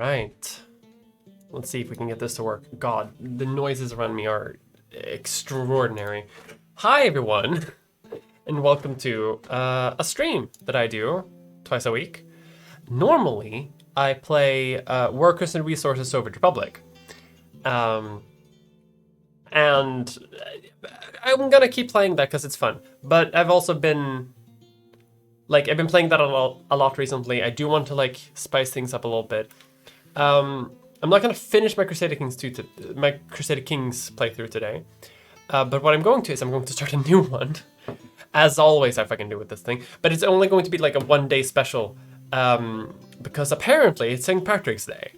Right. Let's see if we can get this to work. God, the noises around me are extraordinary. Hi, everyone, and welcome to a stream that I do twice a week. Normally, I play Workers and Resources Soviet Republic. And I'm gonna keep playing that because it's fun. But I've also been... I've been playing that a lot recently. I do want to, spice things up a little bit. I'm not going to finish my Crusader Kings playthrough today. But what I'm going to is I'm going to start a new one. As always, I fucking do with this thing. But it's only going to be like a one-day special. Because apparently it's St. Patrick's Day.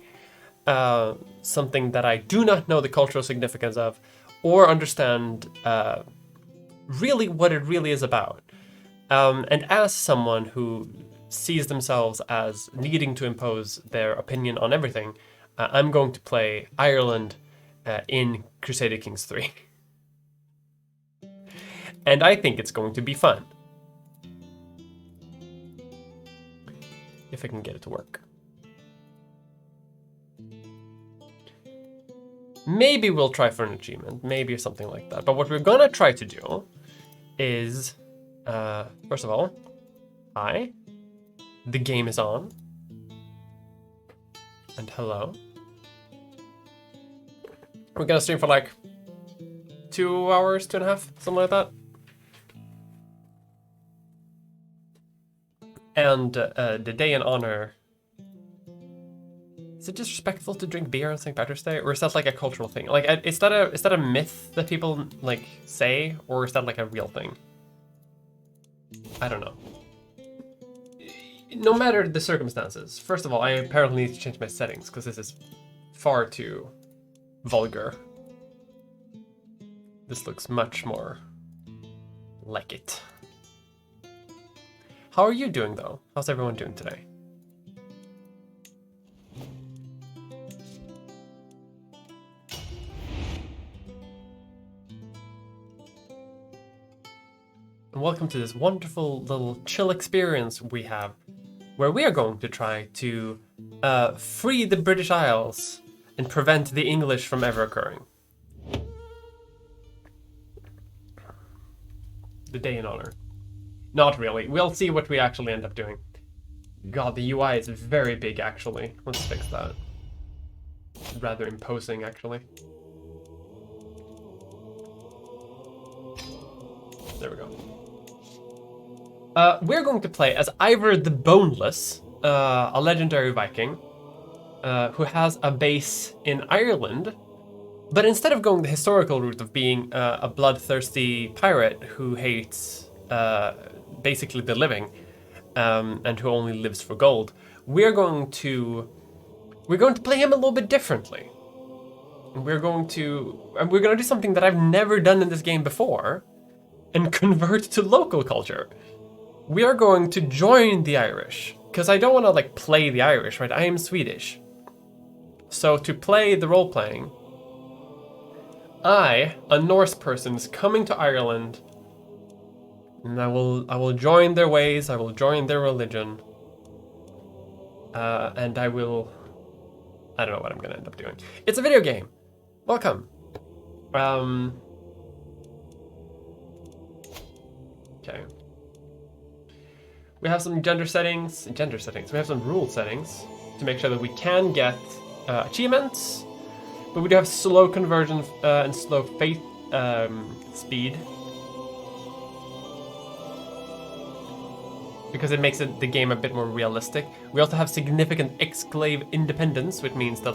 Something that I do not know the cultural significance of. Or understand really what it really is about. And as someone who sees themselves as needing to impose their opinion on everything, I'm going to play Ireland in Crusader Kings 3. And I think it's going to be fun. If I can get it to work. Maybe we'll try for an achievement, maybe something like that. But what we're gonna try to do is, first of all, hi. The game is on. And hello. We're gonna stream for 2 hours, 2.5, something like that. And the day in honor. Is it disrespectful to drink beer on St. Patrick's Day, or is that a cultural thing? Is that a myth that people say, or is that a real thing? I don't know. No matter the circumstances, first of all, I apparently need to change my settings because this is far too vulgar. This looks much more like it. How are you doing though? How's everyone doing today? And welcome to this wonderful little chill experience we have, where we are going to try to free the British Isles and prevent the English from ever occurring. The day in honor. Not really. We'll see what we actually end up doing. God, the UI is very big, actually. Let's fix that. Rather imposing, actually. There we go. We're going to play as Ivor the Boneless, a legendary Viking, who has a base in Ireland, but instead of going the historical route of being a bloodthirsty pirate who hates basically the living, and who only lives for gold, we're going to play him a little bit differently. We're going to do something that I've never done in this game before, and convert to local culture. We are going to join the Irish, because I don't want to play the Irish, right? I am Swedish. So to play the role-playing, I, a Norse person, is coming to Ireland, and I will join their ways, I will join their religion, and I don't know what I'm going to end up doing. It's a video game. Welcome. Okay. We have some gender settings. We have some rule settings to make sure that we can get achievements, but we do have slow conversion and slow faith speed, because it makes the game a bit more realistic. We also have significant exclave independence, which means that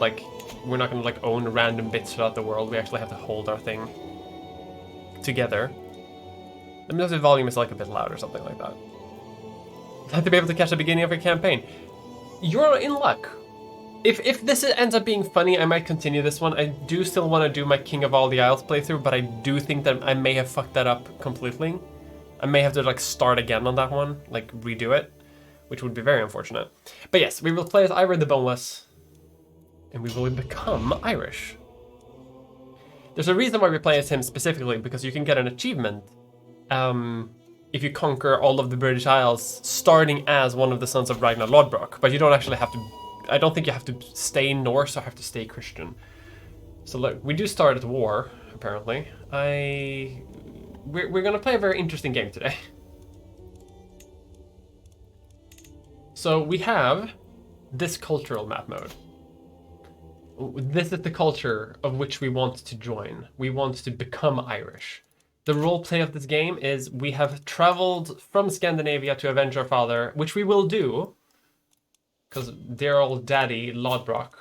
we're not going to own random bits throughout the world. We actually have to hold our thing together. Let me know if the volume is a bit loud or something like that. Have to be able to catch the beginning of a campaign. You're in luck. If this ends up being funny, I might continue this one. I do still want to do my King of All the Isles playthrough, but I do think that I may have fucked that up completely. I may have to start again on that one, redo it, which would be very unfortunate. But yes, we will play as Ivor the Boneless, and we will become Irish. There's a reason why we play as him specifically, because you can get an achievement if you conquer all of the British Isles, starting as one of the sons of Ragnar Lodbrok, but you don't actually have to I don't think you have to stay Norse or have to stay Christian. So look, we do start at war, apparently. We're gonna play a very interesting game today. So we have this cultural map mode. This is the culture of which we want to join. We want to become Irish. The roleplay of this game is we have traveled from Scandinavia to avenge our father, which we will do, because dear old daddy, Lodbrok,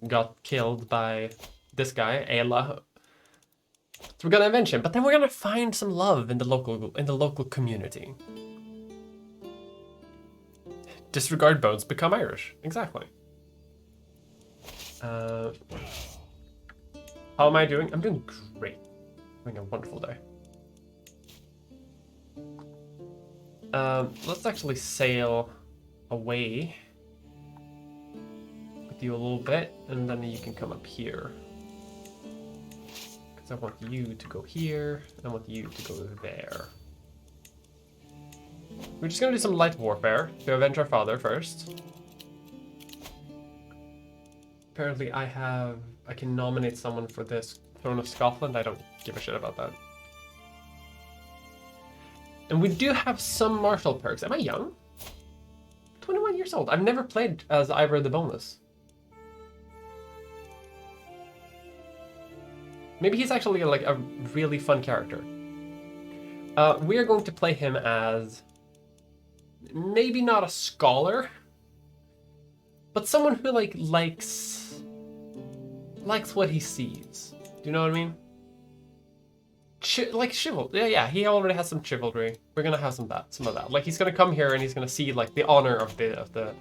got killed by this guy, Ayla. So we're gonna avenge him, but then we're gonna find some love in the local community. Disregard bones, become Irish. Exactly. How am I doing? I'm doing great. Having a wonderful day. Let's actually sail away with you a little bit, and then you can come up here. Because I want you to go here, and I want you to go there. We're just gonna do some light warfare to avenge our father first. Apparently I can nominate someone for this Throne of Scotland. I don't give a shit about that. And we do have some martial perks. Am I young? 21 years old. I've never played as Ivor the Boneless. Maybe he's actually like a really fun character. We are going to play him as maybe not a scholar, but someone who likes what he sees. Do you know what I mean? Like chivalry. Yeah, he already has some chivalry. We're gonna have some of that. Like he's gonna come here and he's gonna see like the honor of the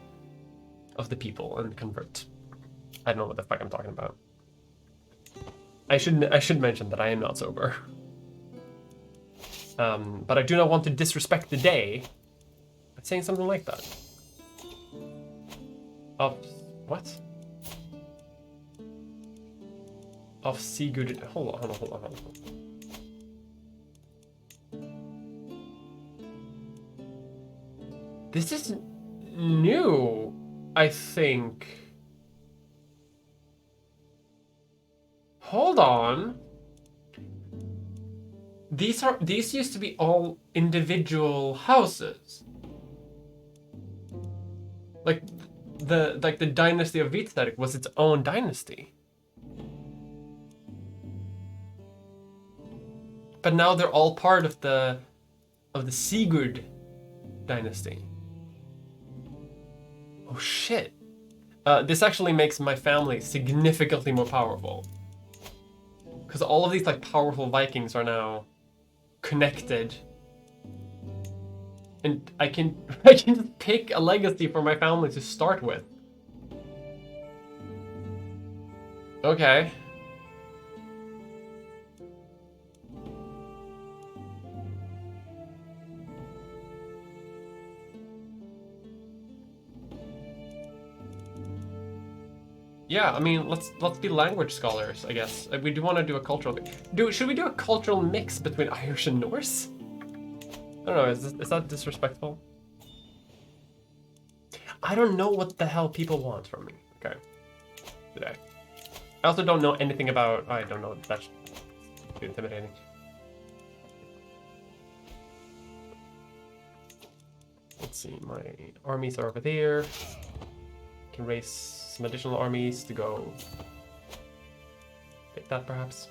people and convert. I don't know what the fuck I'm talking about. I should mention that I am not sober. But I do not want to disrespect the day by saying something like that. What? Of Sigurd. Hold on. This is new, I think. Hold on. These used to be all individual houses. Like the dynasty of Hvitserk was its own dynasty. But now they're all part of the Sigurd dynasty. Oh shit. This actually makes my family significantly more powerful. Because all of these like powerful Vikings are now connected. And I can just pick a legacy for my family to start with. Okay. Yeah, I mean, let's be language scholars, I guess. We do want to do a cultural thing. Should we do a cultural mix between Irish and Norse? I don't know, is that disrespectful? I don't know what the hell people want from me. Okay. Today. I also don't know anything about... I don't know, that's too intimidating. Let's see, my armies are over there. Can raise some additional armies to go take that, perhaps.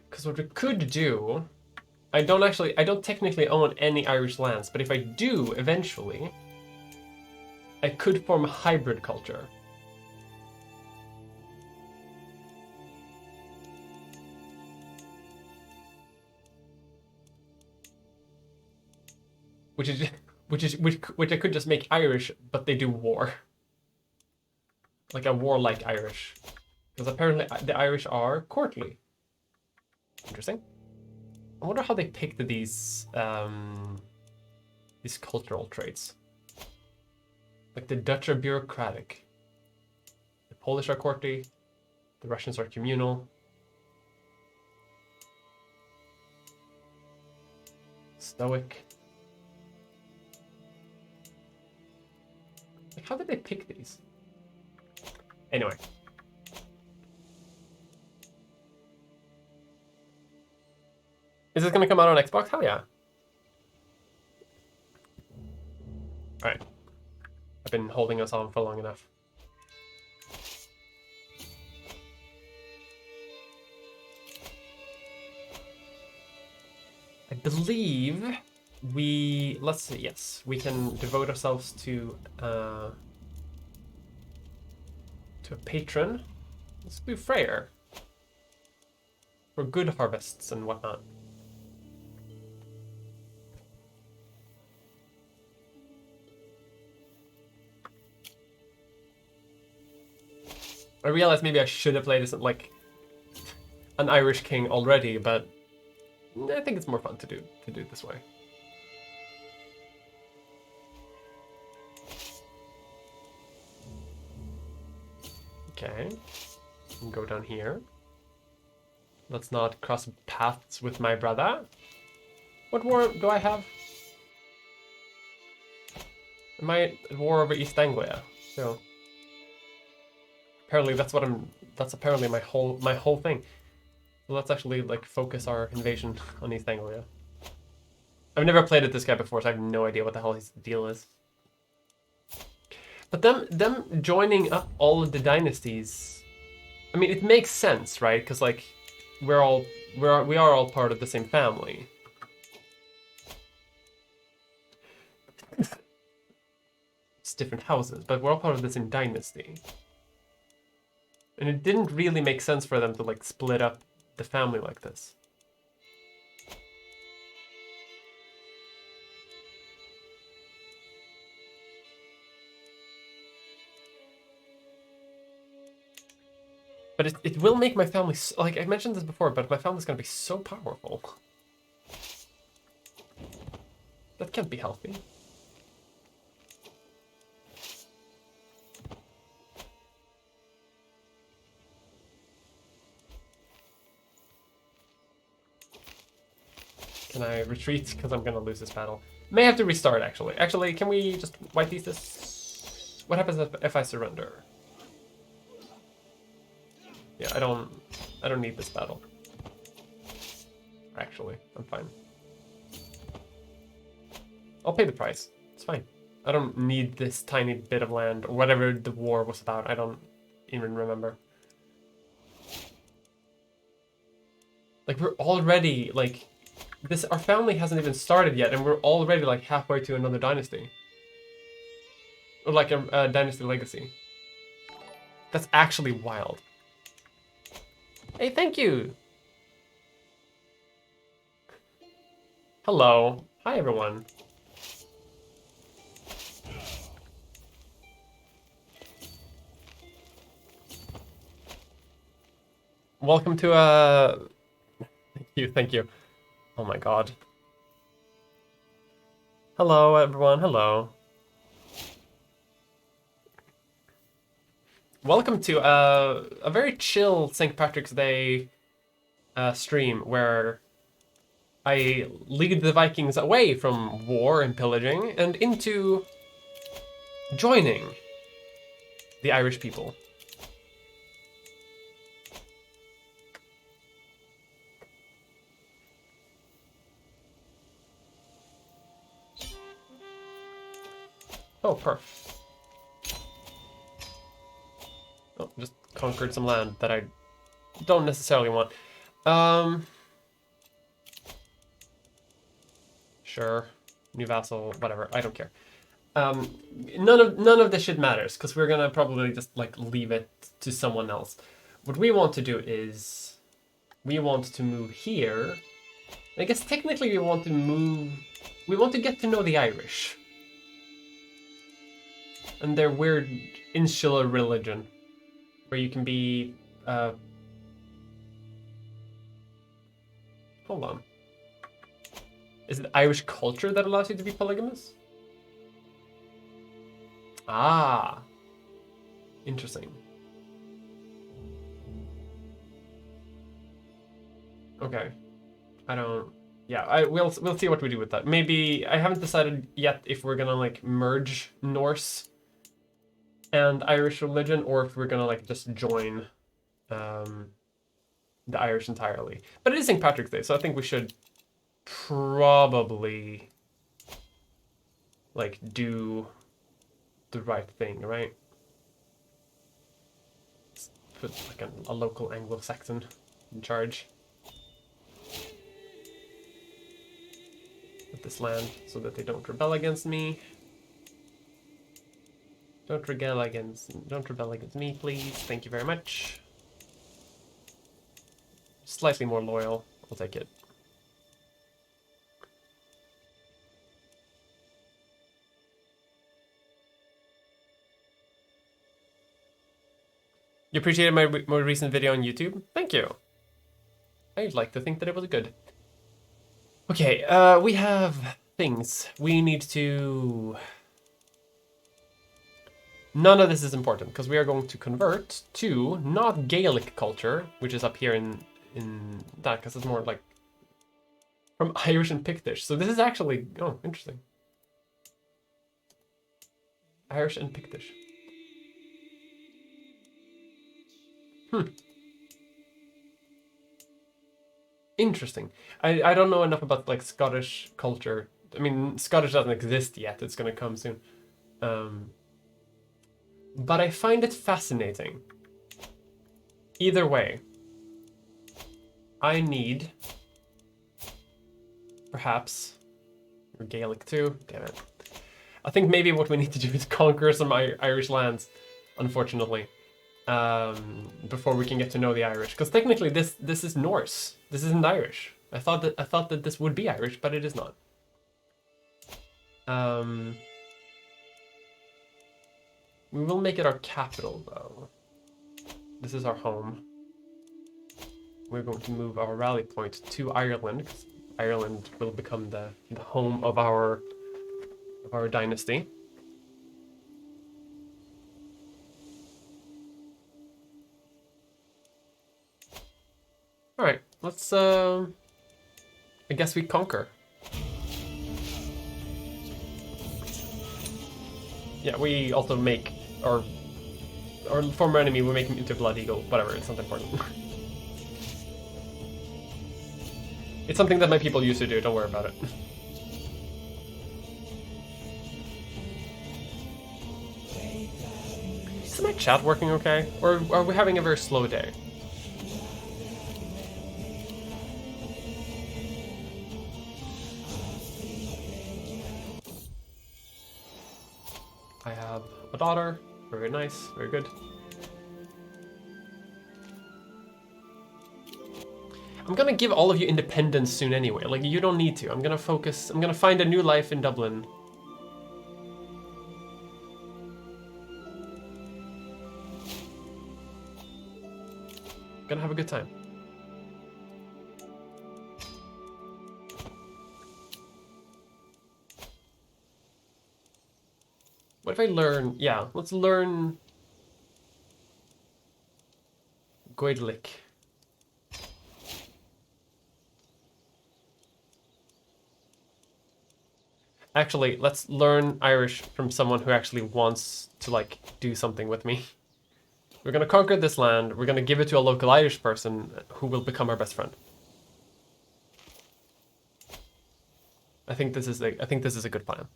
Because what we could do, I don't technically own any Irish lands, but if I do eventually, I could form a hybrid culture. Which I could just make Irish, but they do war. Like a warlike Irish. Because apparently the Irish are courtly. Interesting. I wonder how they picked these cultural traits. Like the Dutch are bureaucratic. The Polish are courtly. The Russians are communal. Stoic. How did they pick these? Anyway. Is this gonna come out on Xbox? Hell yeah. Alright. I've been holding us on for long enough. I believe let's see, yes, we can devote ourselves to a patron. Let's do Freyr. For good harvests and whatnot. I realized maybe I should have played as like an Irish king already, but I think it's more fun to do it this way. Okay, go down here. Let's not cross paths with my brother. What war do I have? Am I at war over East Anglia? So apparently that's apparently my whole thing. So let's actually like focus our invasion on East Anglia. I've never played with this guy before, so I have no idea what the hell his deal is. But them joining up all of the dynasties, I mean, it makes sense, right? Because like we are all part of the same family. It's different houses, but we're all part of the same dynasty. And it didn't really make sense for them to like split up the family like this. But it will make my family, like I mentioned this before, but my family's gonna be so powerful. That can't be healthy. Can I retreat? Because I'm gonna lose this battle. May have to restart, actually. Actually, can we just white these this? What happens if I surrender? Yeah, I don't need this battle. Actually, I'm fine. I'll pay the price. It's fine. I don't need this tiny bit of land or whatever the war was about. I don't even remember. Like we're already like this. Our family hasn't even started yet, and we're already like halfway to another dynasty, or like a dynasty legacy. That's actually wild. Hey, thank you. Hello. Hi, everyone. Welcome to Thank you. Oh my god. Hello, everyone. Hello. Welcome to a very chill St. Patrick's Day stream where I lead the Vikings away from war and pillaging and into joining the Irish people. Oh, perf. Oh, just conquered some land that I don't necessarily want. Sure. New vassal, whatever. I don't care. None of this shit matters, because we're gonna probably just like leave it to someone else. What we want to do is we want to move here. I guess technically we want to get to know the Irish. And their weird insular religion, where you can be, hold on. Is it Irish culture that allows you to be polygamous? Ah. Interesting. Okay. We'll see what we do with that. Maybe, I haven't decided yet if we're gonna like merge Norse and Irish religion, or if we're gonna like just join the Irish entirely. But it is St. Patrick's Day, so I think we should probably like do the right thing, right? Let's put like a local Anglo-Saxon in charge of this land so that they don't rebel against me. Don't rebel against me, please. Thank you very much. Slightly more loyal. I'll take it. You appreciated my more recent video on YouTube? Thank you. I'd like to think that it was good. Okay, we have things. We need to... None of this is important, because we are going to convert to not Gaelic culture, which is up here in that, because it's more like from Irish and Pictish. So this is actually... Oh, interesting. Irish and Pictish. Interesting. I don't know enough about like Scottish culture. I mean, Scottish doesn't exist yet. It's going to come soon. But I find it fascinating. Either way, I need perhaps Gaelic too. Damn it. I think maybe what we need to do is conquer some Irish lands, unfortunately, before we can get to know the Irish. Because technically, this is Norse. This isn't Irish. I thought that this would be Irish, but it is not. We will make it our capital, though. This is our home. We're going to move our rally point to Ireland, because Ireland will become the home of our dynasty. All right, let's. I guess we conquer. Yeah, we also make our former enemy. We make him into Blood Eagle. Whatever, it's not important. It's something that my people used to do. Don't worry about it. Is my chat working okay, or are we having a very slow day? I have a daughter. Very nice. Very good. I'm gonna give all of you independence soon anyway. Like, you don't need to. I'm gonna focus. I'm gonna find a new life in Dublin. I'm gonna have a good time. What if I learn... Yeah, let's learn... Gaelic. Actually, let's learn Irish from someone who actually wants to, like, do something with me. We're gonna conquer this land, we're gonna give it to a local Irish person who will become our best friend. I think this is a good plan.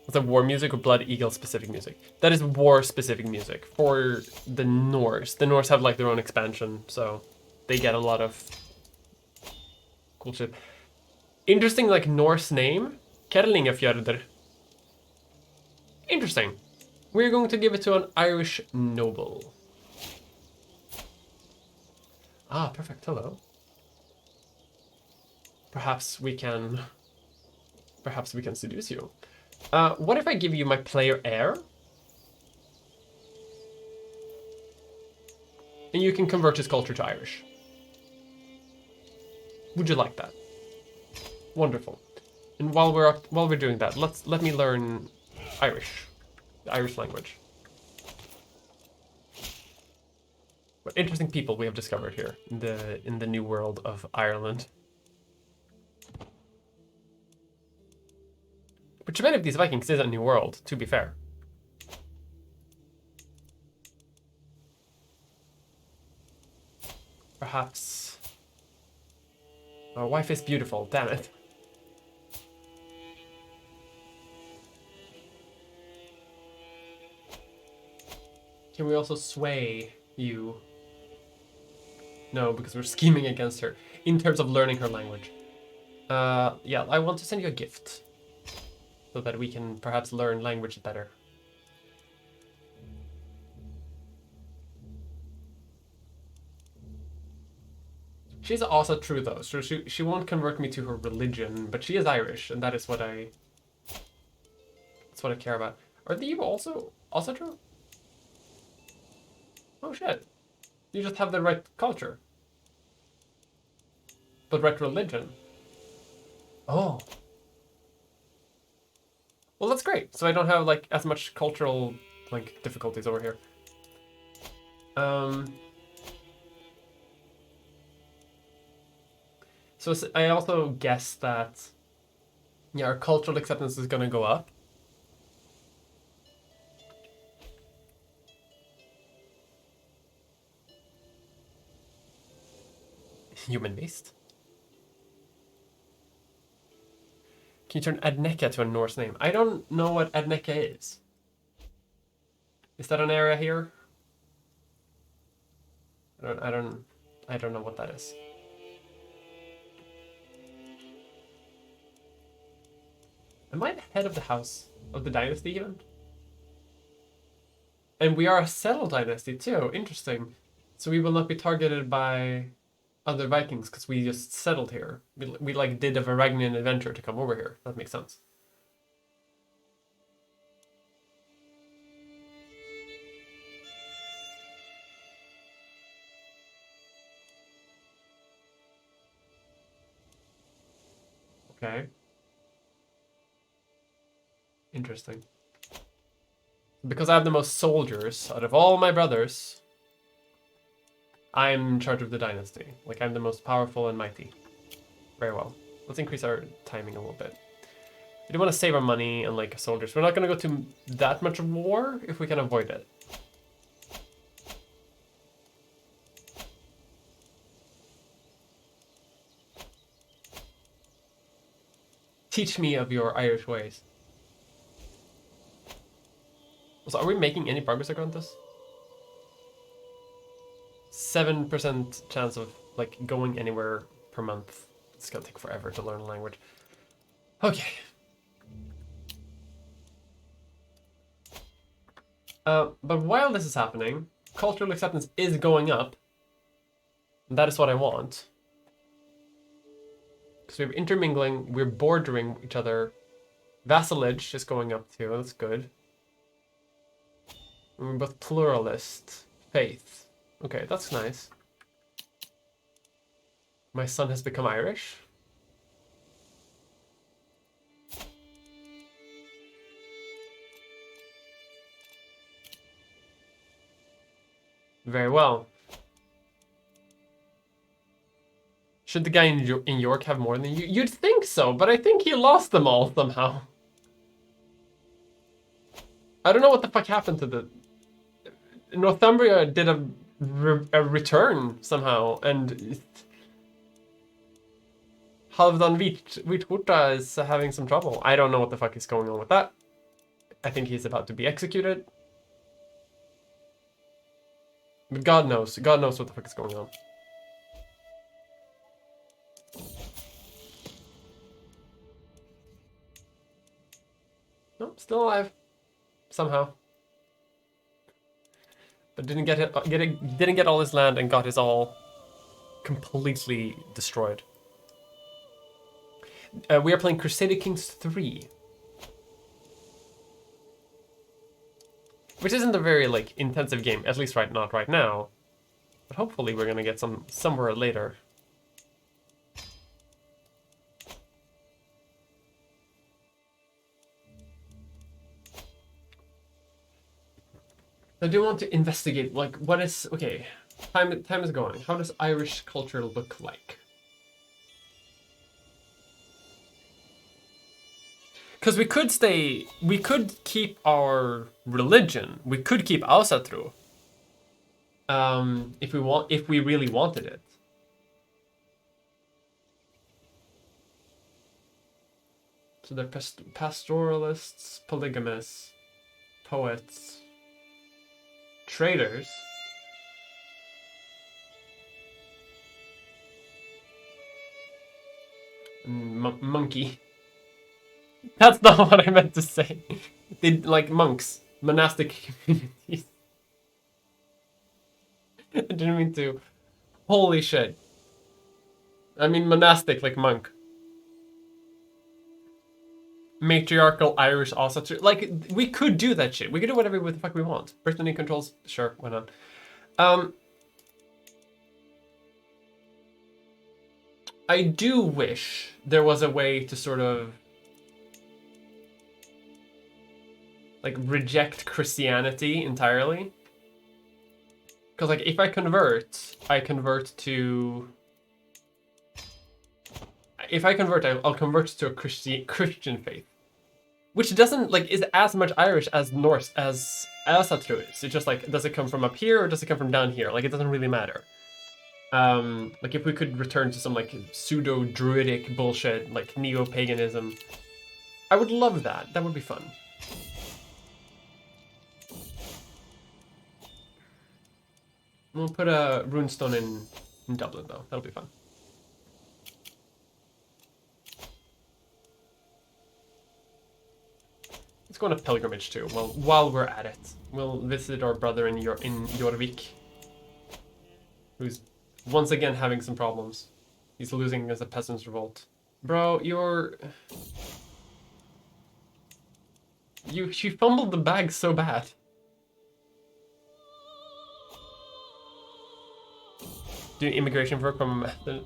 It's a war music or Blood Eagle specific music. That is war specific music for the Norse. The Norse have like their own expansion, so they get a lot of cool shit. Interesting, like Norse name, Kerlingafjörður. Interesting. We're going to give it to an Irish noble. Ah, perfect. Hello. Perhaps we can seduce you. What if I give you my player heir? And you can convert his culture to Irish. Would you like that? Wonderful. And while we're doing that, let me learn Irish. The Irish language. What interesting people we have discovered here in the new world of Ireland. Which many of these Vikings is a new world, to be fair. Perhaps... My wife is beautiful, damn it. Can we also sway you? No, because we're scheming against her in terms of learning her language. Yeah, I want to send you a gift so that we can perhaps learn language better. She's also true though, so she won't convert me to her religion, but she is Irish, and that is what that's what I care about. Are the also true? Oh shit. You just have the right culture. But right religion. Oh. Well, that's great. So I don't have like as much cultural like difficulties over here. So I also guess that yeah, our cultural acceptance is gonna go up. Human-based. Can you turn Adneka to a Norse name? I don't know what Adneka is. Is that an area here? I don't know what that is. Am I the head of the house of the dynasty even? And we are a settled dynasty too. Interesting. So we will not be targeted by other Vikings because we just settled here. We like did a Varangian adventure to come over here. That makes sense. Okay. Interesting. Because I have the most soldiers out of all my brothers, I'm in charge of the dynasty. Like, I'm the most powerful and mighty. Very well. Let's increase our timing a little bit. We do want to save our money and, like, soldiers. We're not going to go to that much of war if we can avoid it. Teach me of your Irish ways. So are we making any progress around this? 7% chance of like going anywhere per month. It's gonna take forever to learn a language. Okay. But while this is happening, cultural acceptance is going up. And that is what I want. Because we're intermingling, we're bordering each other. Vassalage is going up too, that's good. And we're both pluralist. Faith. Okay, that's nice. My son has become Irish. Very well. Should the guy in York have more than you? You'd think so, but I think he lost them all somehow. I don't know what the fuck happened to the... Northumbria did a return somehow, and Halvdan Hvitvorta is having some trouble. I don't know what the fuck is going on with that. I think he's about to be executed. But God knows what the fuck is going on. Nope, still alive. Somehow. But didn't get all his land and got his all completely destroyed. We are playing Crusader Kings 3. Which isn't a very like intensive game, at least not right now. But hopefully we're gonna get somewhere later. I do want to investigate, like, what is... Okay, time is going. How does Irish culture look like? Because we could keep our religion. We could keep Ausatru. If we really wanted it. So they're pastoralists, polygamists, poets, traders. Monkey. That's not what I meant to say. They like monks, monastic communities. I didn't mean to. Holy shit. I mean monastic, like monk. Matriarchal Irish also. Like, we could do that shit. We could do whatever the fuck we want. Brittany controls? Sure, why not? I do wish there was a way to sort of like reject Christianity entirely. Because like if I convert to... If I convert, I'll convert to a Christian faith. Which doesn't, like, is as much Irish as Norse, as Asatru is. It's just like, does it come from up here or does it come from down here? Like, it doesn't really matter. Like, if we could return to some, like, pseudo-druidic bullshit, like neo-paganism, I would love that. That would be fun. We'll put a runestone in Dublin, though. That'll be fun. Let's go on a pilgrimage, too. Well, while we're at it, we'll visit our brother in Jorvik, who's once again having some problems. He's losing as a peasants' revolt. Bro, she fumbled the bag so bad. Doing immigration work from the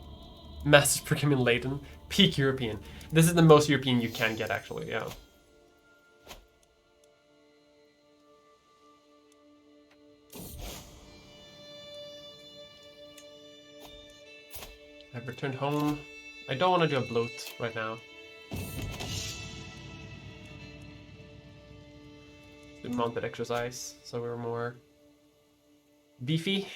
master's procurement Leighton. Peak European. This is the most European you can get, actually, yeah. I've returned home. I don't want to do a bloat right now. Do mounted exercise, so we're more beefy.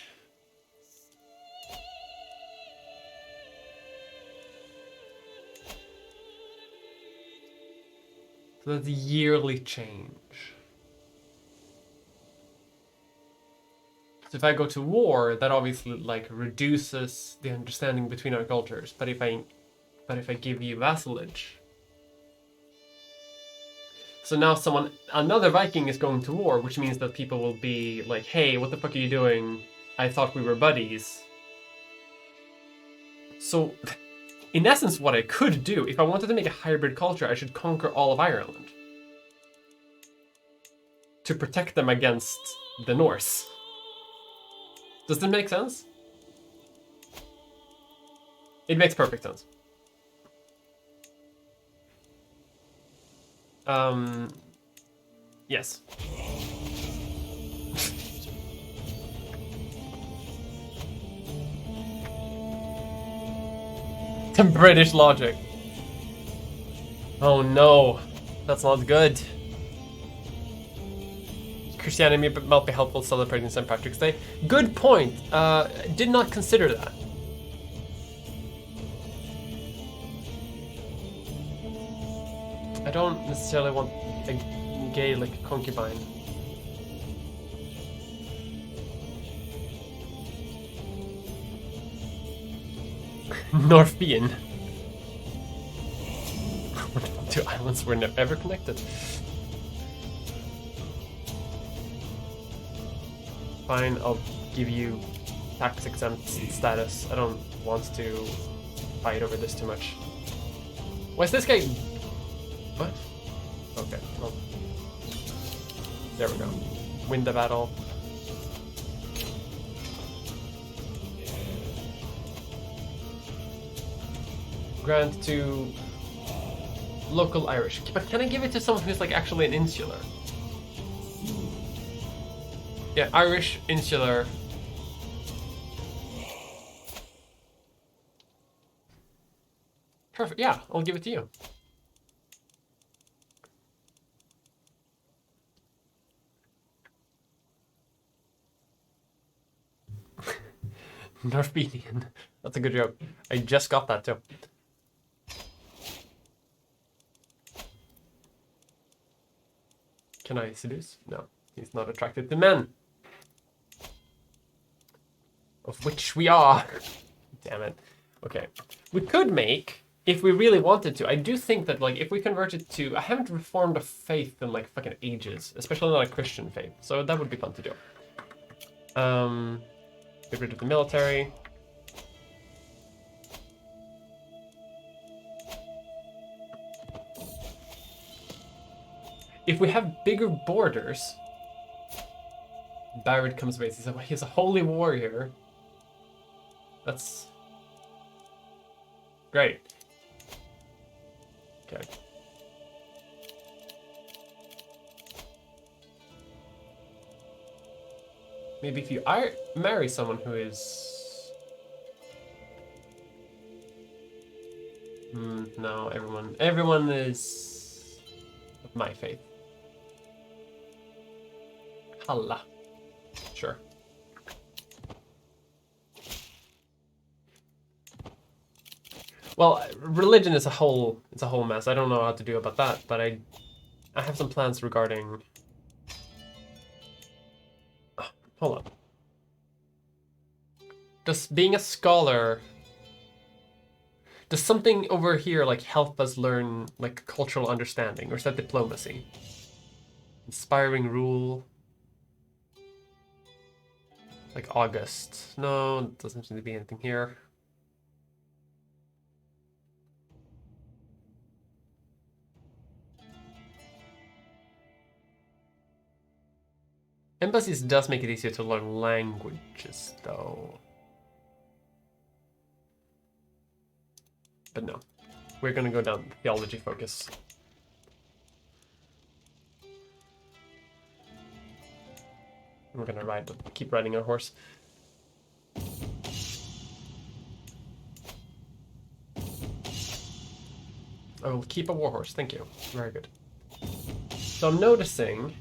So that's a yearly change. So if I go to war, that obviously like reduces the understanding between our cultures. But if I give you vassalage, so now another Viking is going to war, which means that people will be like, "Hey, what the fuck are you doing? I thought we were buddies." So, in essence, what I could do, if I wanted to make a hybrid culture, I should conquer all of Ireland to protect them against the Norse. Does that make sense? It makes perfect sense. Yes. The British logic. Oh no, that's not good. Christianity might be helpful celebrating St. Patrick's Day. Good point. Did not consider that. I don't necessarily want a gay like concubine. Norfian. Two islands were never ever connected. Fine, I'll give you tax exempt status. I don't want to fight over this too much. Why's this guy? What? Okay, well. There we go. Win the battle. Grant to local Irish. But can I give it to someone who's like actually an insular? Yeah, Irish, insular. Perfect, yeah, I'll give it to you. Norwegian. That's a good joke. I just got that too. Can I seduce? No, he's not attracted to men. Of which we are. Damn it. Okay. We could make, if we really wanted to, I do think that, like, if we converted to, I haven't reformed a faith in, like, fucking ages. Especially not a Christian faith. So that would be fun to do. Get rid of the military. If we have bigger borders, Barrett comes with. He's a holy warrior. That's great. Okay. Maybe if you marry someone who is... no, everyone is of my faith. Allah. Sure. Well, religion is a whole mess. I don't know how to do about that, but I have some plans regarding... Oh, hold on. Does being a scholar... Does something over here, like, help us learn, like, cultural understanding? Or is that diplomacy? Inspiring rule... Like August. No, doesn't seem to be anything here. Embassies does make it easier to learn languages, though. But no. We're gonna go down theology focus. We're gonna keep riding our horse. I will keep a warhorse, thank you. Very good. So I'm noticing...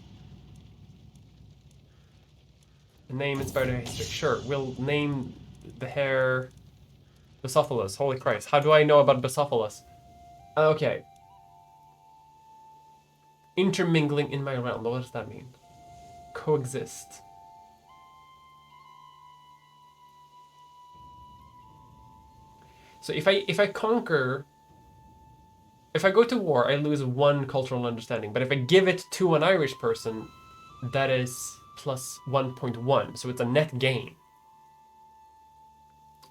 A name inspired by history. Sure, we'll name the hare... Bucephalus. Holy Christ, how do I know about Bucephalus? Okay. Intermingling in my realm, what does that mean? Coexist. So if I conquer, if I go to war, I lose one cultural understanding. But if I give it to an Irish person, that is plus 1.1. So it's a net gain.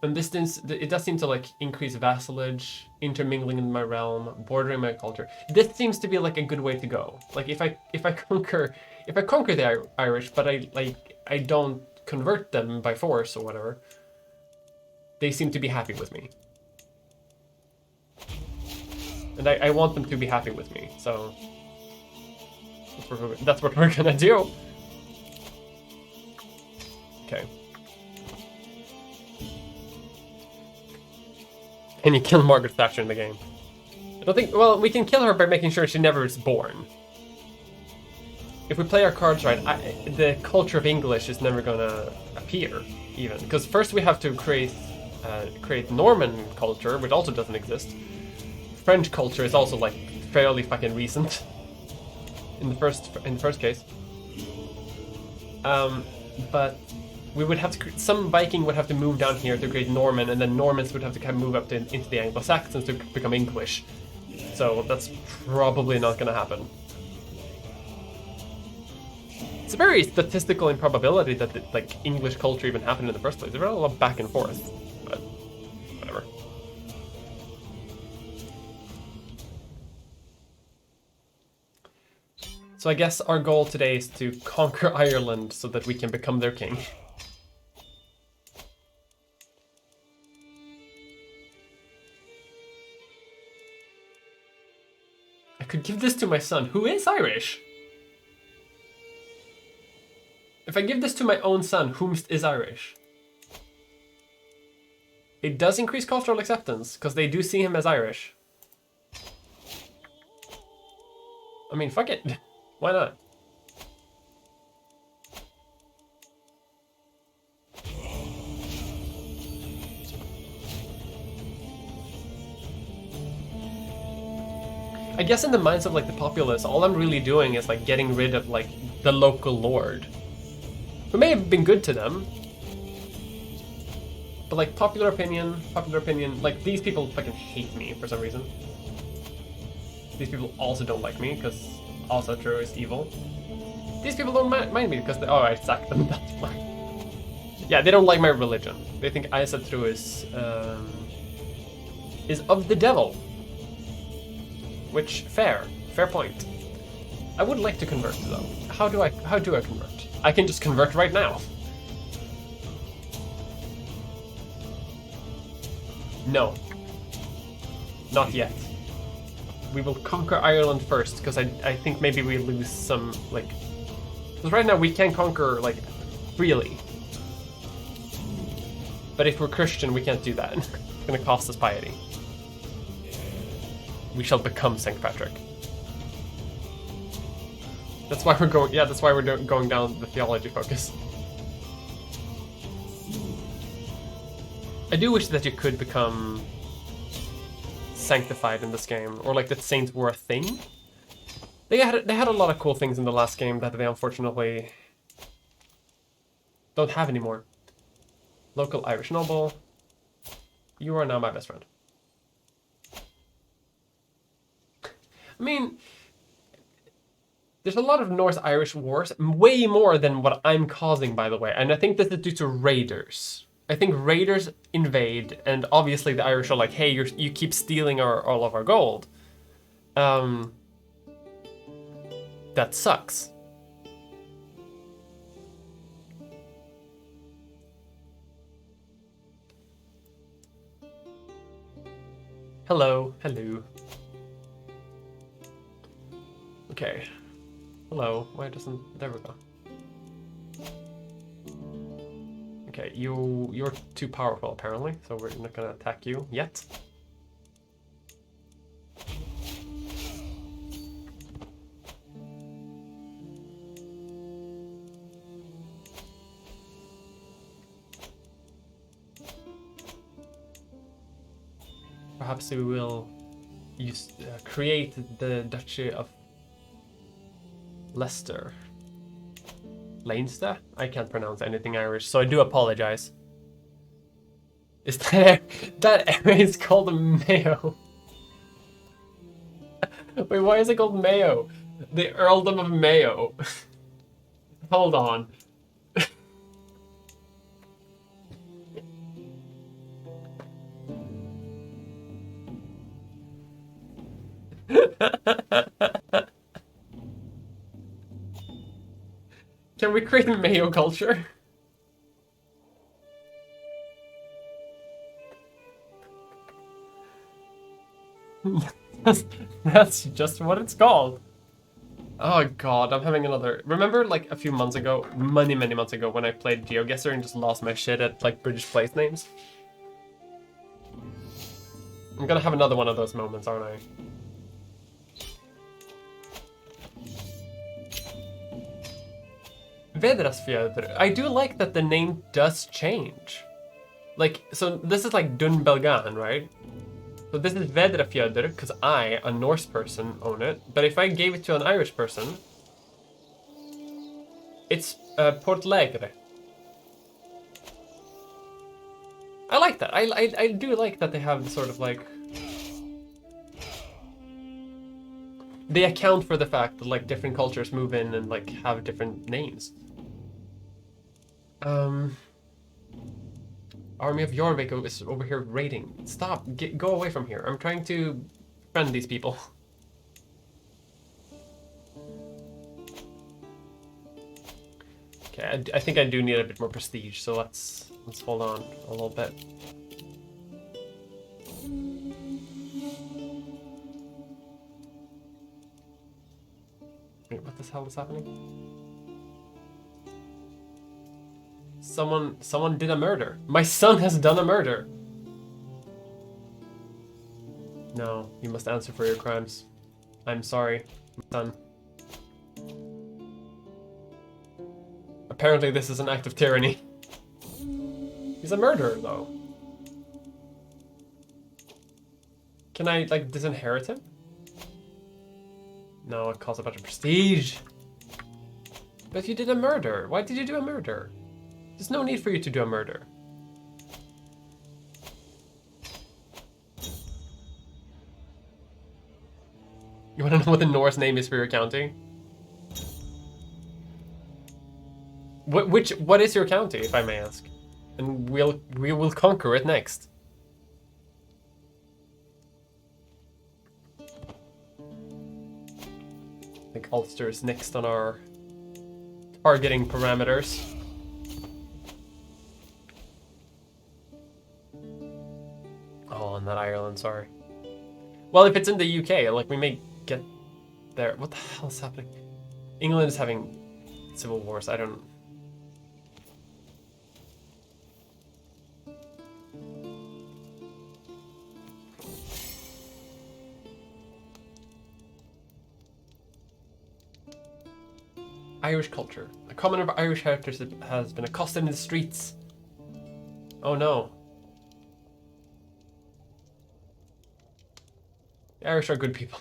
And this it does seem to like increase vassalage, intermingling in my realm, bordering my culture. This seems to be like a good way to go. Like if I conquer the Irish, but I don't convert them by force or whatever, they seem to be happy with me. And I want them to be happy with me, so that's what we're gonna do. Okay. Can you kill Margaret Thatcher in the game? I don't think... Well, we can kill her by making sure she never is born. If we play our cards right, the culture of English is never gonna appear, even. Because first we have to create Norman culture, which also doesn't exist. French culture is also, like, fairly fucking recent. In the first case. But... we would have to, some Viking would have to move down here to create Norman, and then Normans would have to kind of move up into the Anglo-Saxons to become English. So that's probably not going to happen. It's a very statistical improbability that like English culture even happened in the first place. There's a lot of back and forth, but whatever. So I guess our goal today is to conquer Ireland so that we can become their king. I could give this to my son, who is Irish. If I give this to my own son, whom is Irish, it does increase cultural acceptance, because they do see him as Irish. I mean, fuck it. Why not? I guess in the minds of like the populace, all I'm really doing is like getting rid of like the local lord, who may have been good to them, but like popular opinion, like these people fucking hate me for some reason. These people also don't like me because Asatru is evil. These people don't mind me because oh, I sacked them. That's fine. Yeah, they don't like my religion. They think Asatru is of the devil. Which fair point. I would like to convert though. How do I convert? I can just convert right now. No. Not yet. We will conquer Ireland first, because I think maybe we lose some, like... Because right now we can conquer, like, freely. But if we're Christian, we can't do that. It's gonna cost us piety. We shall become St. Patrick. That's why we're going... Yeah, that's why we're going down the theology focus. I do wish that you could become sanctified in this game, or like that saints were a thing. They had a lot of cool things in the last game that they unfortunately don't have anymore. Local Irish noble, you are now my best friend. I mean, there's a lot of North-Irish wars, way more than what I'm causing, by the way, and I think this is due to raiders. I think raiders invade, and obviously the Irish are like, hey, you keep stealing all of our gold. That sucks. Hello. Okay. Hello. Why doesn't... There we go. Okay, you're too powerful apparently, so we're not gonna attack you yet. Perhaps we will create the Duchy of Leicester. Leinster? I can't pronounce anything Irish, so I do apologize. Is that area is called Mayo? Wait, why is it called Mayo? The Earldom of Mayo. Hold on. Can we create a Mayo culture? That's just what it's called. Oh god, I'm having another... Remember like a few months ago, many months ago, when I played GeoGuessr and just lost my shit at like British place names? I'm gonna have another one of those moments, aren't I? Vedrasfjord. I do like that the name does change. Like, so this is like Dunbelgan, right? So this is Vedrafjord, because I, a Norse person, own it. But if I gave it to an Irish person, it's Portlegre. I like that. I do like that they have sort of like... They account for the fact that like different cultures move in and like have different names. Army of Jorvik is over here raiding. Stop. Go away from here. I'm trying to friend these people. Okay, I think I do need a bit more prestige, so let's hold on a little bit. Wait, what the hell is happening? Someone did a murder. My son has done a murder. No, you must answer for your crimes. I'm sorry, son. Apparently this is an act of tyranny. He's a murderer, though. Can I, like, disinherit him? No, it costs a bunch of prestige. But you did a murder. Why did you do a murder? There's no need for you to do a murder. You want to know what the Norse name is for your county? What is your county, if I may ask? And we will conquer it next. I think Ulster is next on our targeting parameters. Oh, and that Ireland, sorry. Well, if it's in the UK, like we may get there. What the hell is happening? England is having civil wars. I don't. Irish culture. A commoner of Irish heritage has been accosted in the streets. Oh no. The Irish are good people.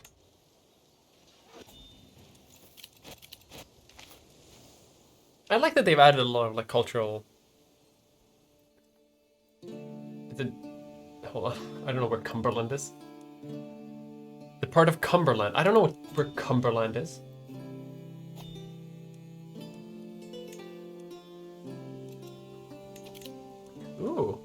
I like that they've added a lot of like cultural. Hold on, I don't know where Cumberland is. The part of Cumberland. I don't know where Cumberland is. Ooh.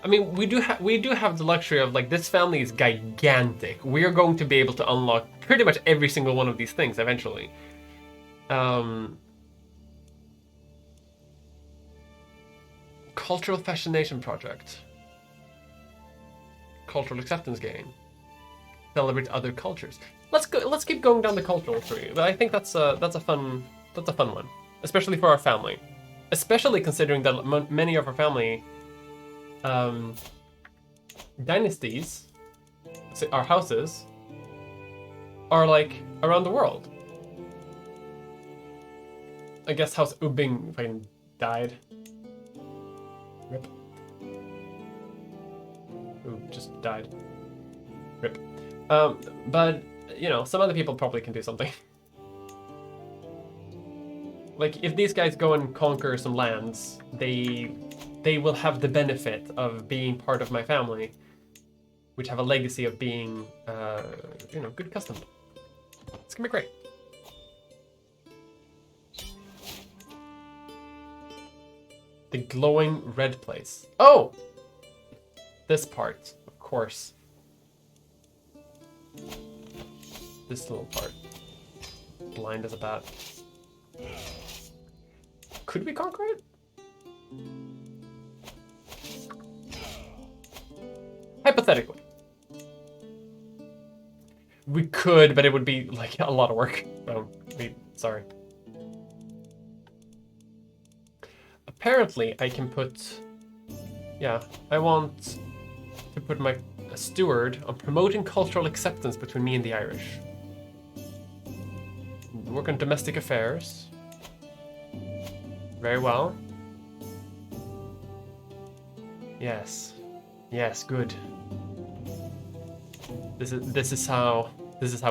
I mean, we do have the luxury of like this family is gigantic. We are going to be able to unlock pretty much every single one of these things eventually. Cultural fascination project. Cultural acceptance game. Celebrate other cultures. Let's go. Let's keep going down the cultural tree. I think that's a fun one, especially for our family. Especially considering that many of our family dynasties, our houses, are like around the world. I guess House Ubbing fucking died. Rip. Ooh, just died. Rip. But you know, some other people probably can do something. Like, if these guys go and conquer some lands, they will have the benefit of being part of my family, which have a legacy of being, you know, good custom. It's gonna be great. The glowing red place. Oh! This part, of course. This little part. Blind as a bat. Could we conquer it? Hypothetically. We could, but it would be like a lot of work. So, sorry. Apparently, I can put... Yeah, I want to put my steward on promoting cultural acceptance between me and the Irish. Work on domestic affairs. Very well. Yes. Yes, good. This is how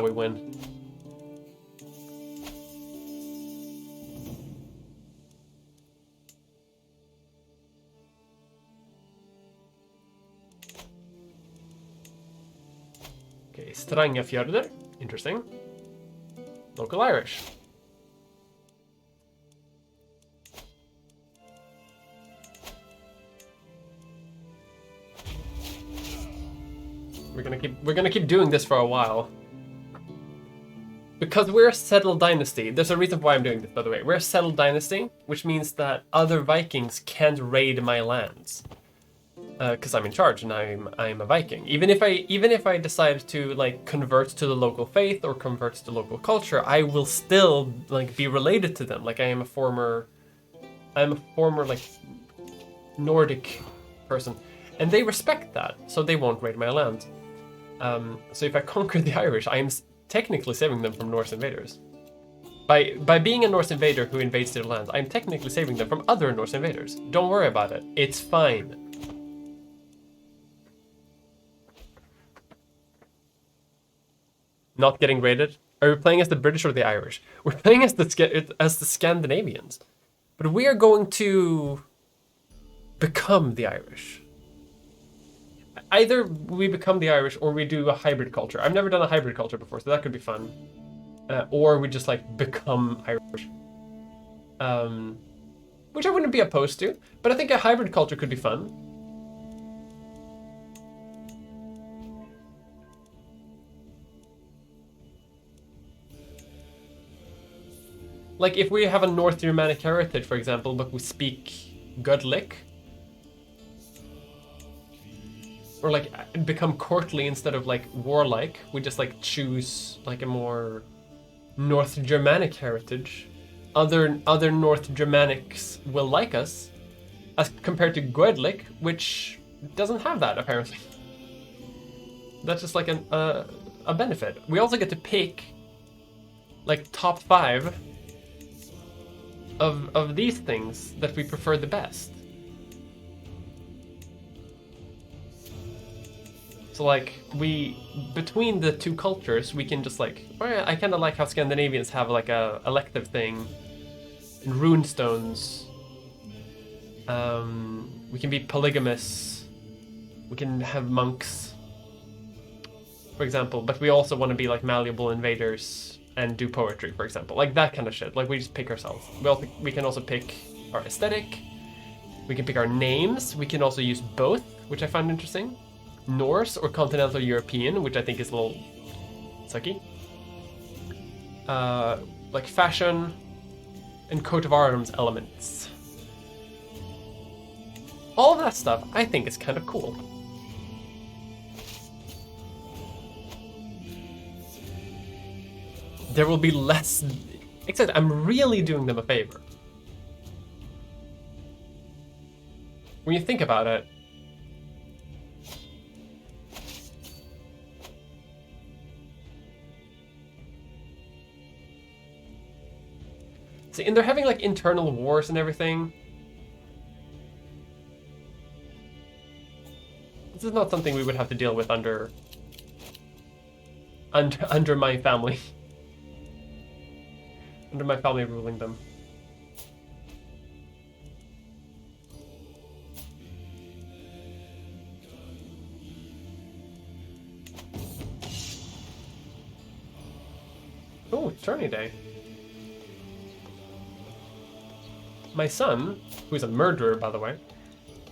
we win. Okay, Strangafjörður. Interesting. Local Irish. We're gonna keep doing this for a while. Because we're a settled dynasty. There's a reason why I'm doing this, by the way. We're a settled dynasty, which means that other Vikings can't raid my lands. Because I'm in charge and I'm a Viking. Even if I decide to like convert to the local faith or convert to the local culture, I will still like be related to them. Like I'm a former like Nordic person. And they respect that, so they won't raid my land. So if I conquer the Irish, I am technically saving them from Norse invaders. By being a Norse invader who invades their lands, I'm technically saving them from other Norse invaders. Don't worry about it. It's fine. Not getting raided? Are we playing as the British or the Irish? We're playing as the Scandinavians. But we are going to become the Irish. Either we become the Irish or we do a hybrid culture. I've never done a hybrid culture before, so that could be fun. Or we just like become Irish. Which I wouldn't be opposed to, but I think a hybrid culture could be fun. Like if we have a North Germanic heritage, for example, but we speak Godlic, or like become courtly instead of like warlike, we just like choose like a more North Germanic heritage. Other North Germanics will like us, as compared to Godlic, which doesn't have that apparently. That's just like a benefit. We also get to pick like top 5 of these things that we prefer the best. So like between the two cultures, we can just like, oh yeah, I kind of like how Scandinavians have like a elective thing, and rune stones. We can be polygamous. We can have monks, for example. But we also want to be like malleable invaders and do poetry, for example, like that kind of shit. Like we just pick ourselves. We can also pick our aesthetic. We can pick our names. We can also use both, which I find interesting. Norse or continental European, which I think is a little sucky. Like fashion and coat of arms elements. All of that stuff I think is kind of cool. There will be less, except I'm really doing them a favor. When you think about it, see, and they're having like internal wars and everything. This is not something we would have to deal with under my family. Under my family ruling them. Oh, tourney day. My son, who's a murderer, by the way,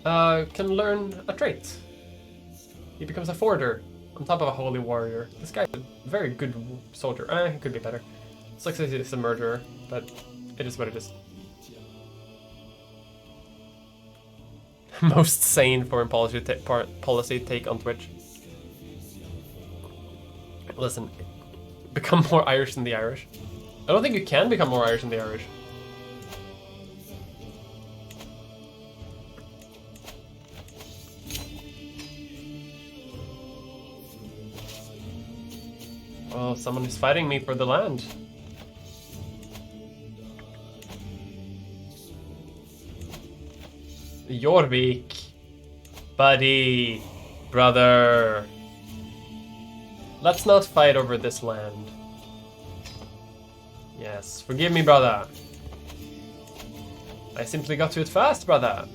can learn a trait. He becomes a forwarder on top of a holy warrior. This guy's a very good soldier. He could be better. Sucks that he's a murderer, but it is what it is. Most sane foreign policy take on Twitch. Listen, become more Irish than the Irish. I don't think you can become more Irish than the Irish. Oh, someone is fighting me for the land. Jorvik, buddy, brother. Let's not fight over this land. Yes, forgive me, brother. I simply got to it fast, brother.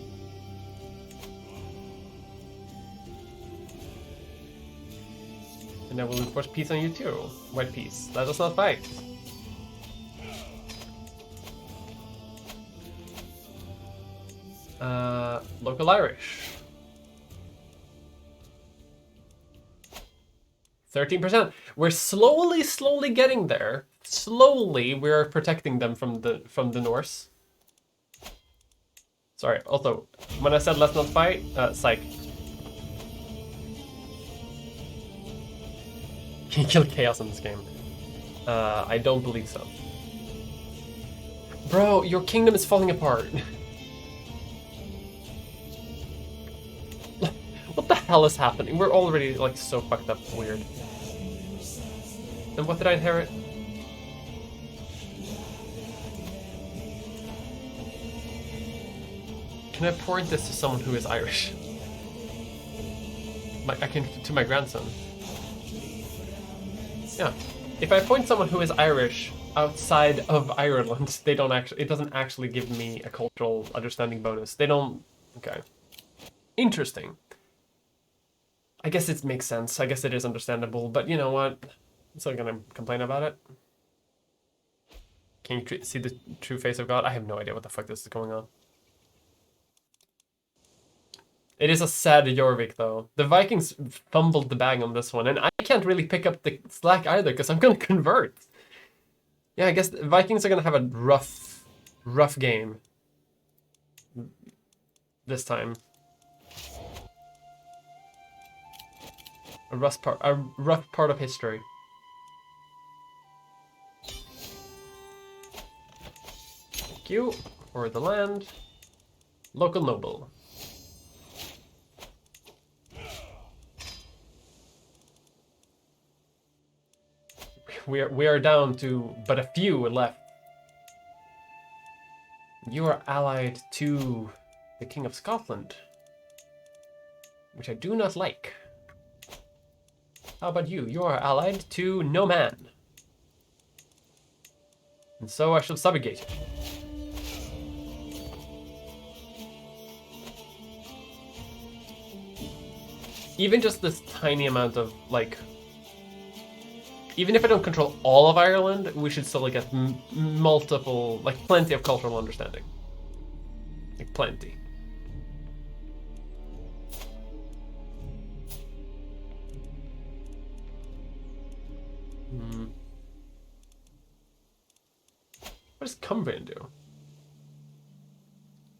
And I will enforce peace on you too. White peace. Let us not fight. Local Irish. 13%. We're slowly getting there. Slowly, we're protecting them from the Norse. Sorry. Also, when I said let's not fight, psych. Can you kill chaos in this game? I don't believe so. Bro, your kingdom is falling apart. hell is happening? We're already like so fucked up weird. And what did I inherit? Can I point this to someone who is Irish? I can to my grandson. Yeah. If I point someone who is Irish outside of Ireland, they don't actually. It doesn't actually give me a cultural understanding bonus. They don't. Okay. Interesting. I guess it makes sense. I guess it is understandable. But you know what? I'm still gonna complain about it. Can you see the true face of God? I have no idea what the fuck this is going on. It is a sad Jorvik, though. The Vikings fumbled the bag on this one, and I can't really pick up the slack either, because I'm gonna convert. Yeah, I guess the Vikings are gonna have a rough game. This time. A rough part of history. Thank you for the land. Local noble. We are down to but a few left. You are allied to the King of Scotland, which I do not like. How about you? You are allied to no man. And so I shall subjugate you. Even just this tiny amount of, like... Even if I don't control all of Ireland, we should still get multiple, like plenty of cultural understanding. Like plenty. What does Cumbrian do?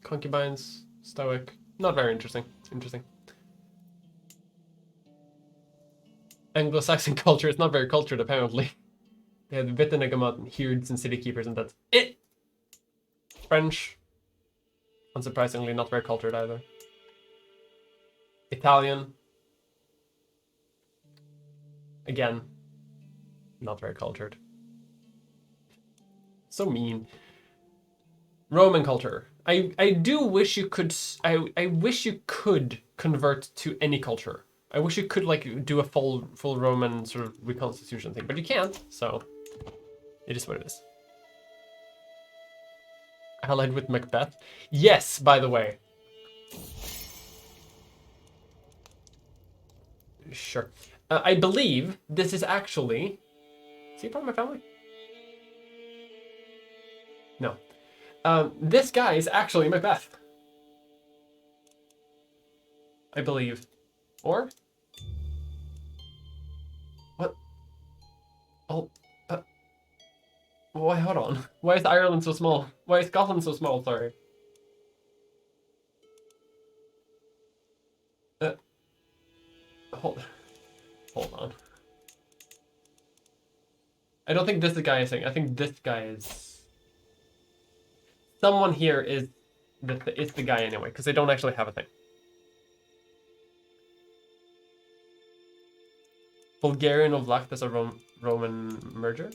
Concubines, Stoic. Not very interesting. Interesting. Anglo-Saxon culture is not very cultured, apparently. They have Wittenegamot and Heirds and City Keepers, and that's it! French. Unsurprisingly, not very cultured either. Italian. Again, not very cultured. So mean. Roman culture. I do wish you could... I wish you could convert to any culture. I wish you could like do a full Roman sort of reconstitution thing, but you can't, so it is what it is. Allied with Macbeth? Yes, by the way. Sure. I believe this is actually... Is he part of my family? No. This guy is actually Macbeth. I believe. Or? What? Oh, why, hold on. Why is Ireland so small? Why is Scotland so small? Sorry. Hold on. I don't think this is the guy is saying. I think this guy is... Someone here is the guy anyway, because they don't actually have a thing. Bulgarian of Vlach, that's a Roman merger.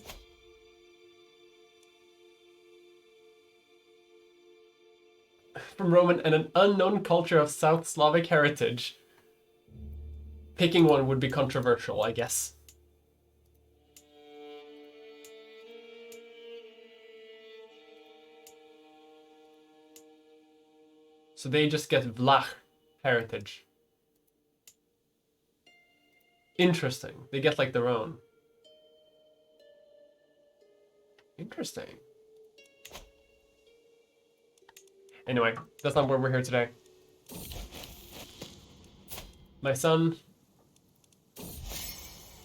From Roman and an unknown culture of South Slavic heritage. Picking one would be controversial, I guess. So they just get Vlach heritage. Interesting. They get like their own. Interesting. Anyway, that's not why we're here today. My son.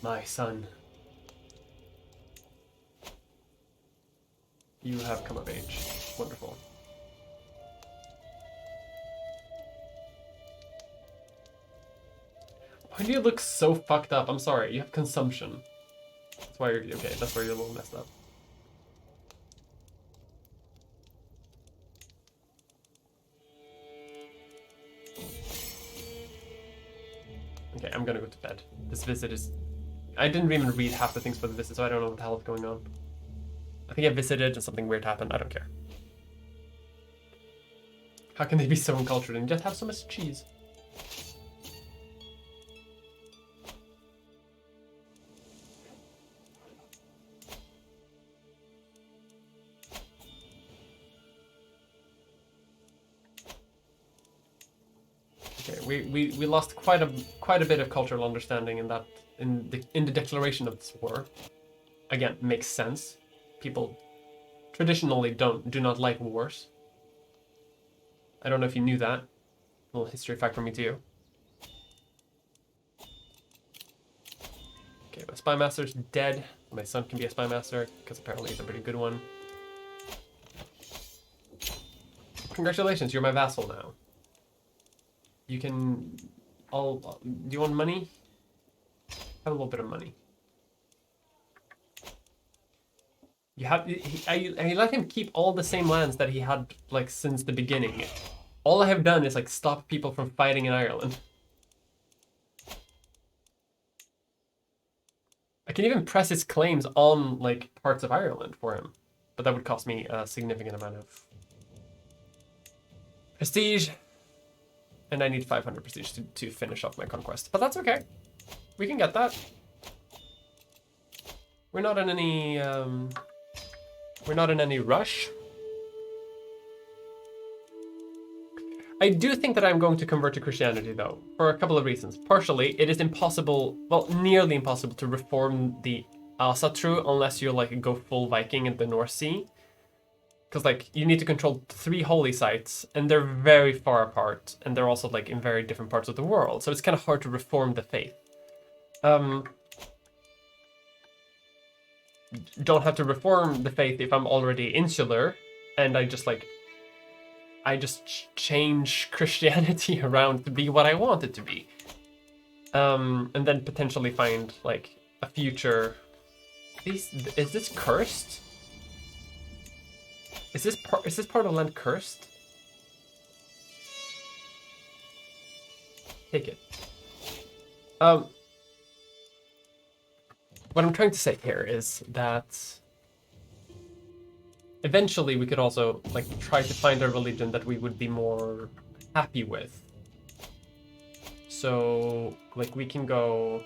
My son. You have come of age. Wonderful. Why do you look so fucked up? I'm sorry, you have consumption. That's why you're okay, that's why you're a little messed up. Okay, I'm gonna go to bed. This visit is... I didn't even read half the things for the visit, so I don't know what the hell is going on. I think I visited and something weird happened. I don't care. How can they be so uncultured and just have so much cheese? Okay, we lost quite a bit of cultural understanding in that in the declaration of this war. Again, makes sense. People traditionally do not like wars. I don't know if you knew that. A little history fact from me to you. Okay, my spy master's dead. My son can be a spy master because apparently he's a pretty good one. Congratulations, you're my vassal now. You can... do you want money? Have a little bit of money. You have... I let him keep all the same lands that he had, like, since the beginning. All I have done is, like, stop people from fighting in Ireland. I can even press his claims on, like, parts of Ireland for him. But that would cost me a significant amount of prestige. And I need 500 prestige to finish off my conquest. But that's okay. We can get that. We're not in any... we're not in any rush. I do think that I'm going to convert to Christianity, though, for a couple of reasons. Partially, it is impossible, well, nearly impossible to reform the Asatru unless you, like, go full Viking in the North Sea. Because, like, you need to control 3 holy sites, and they're very far apart, and they're also, like, in very different parts of the world, so it's kind of hard to reform the faith. Don't have to reform the faith if I'm already insular, and I just change Christianity around to be what I want it to be. And then potentially find, like, a future... Is this cursed? Is this part of the land cursed? Take it. What I'm trying to say here is that eventually we could also, like, try to find a religion that we would be more happy with. So, like, we can go...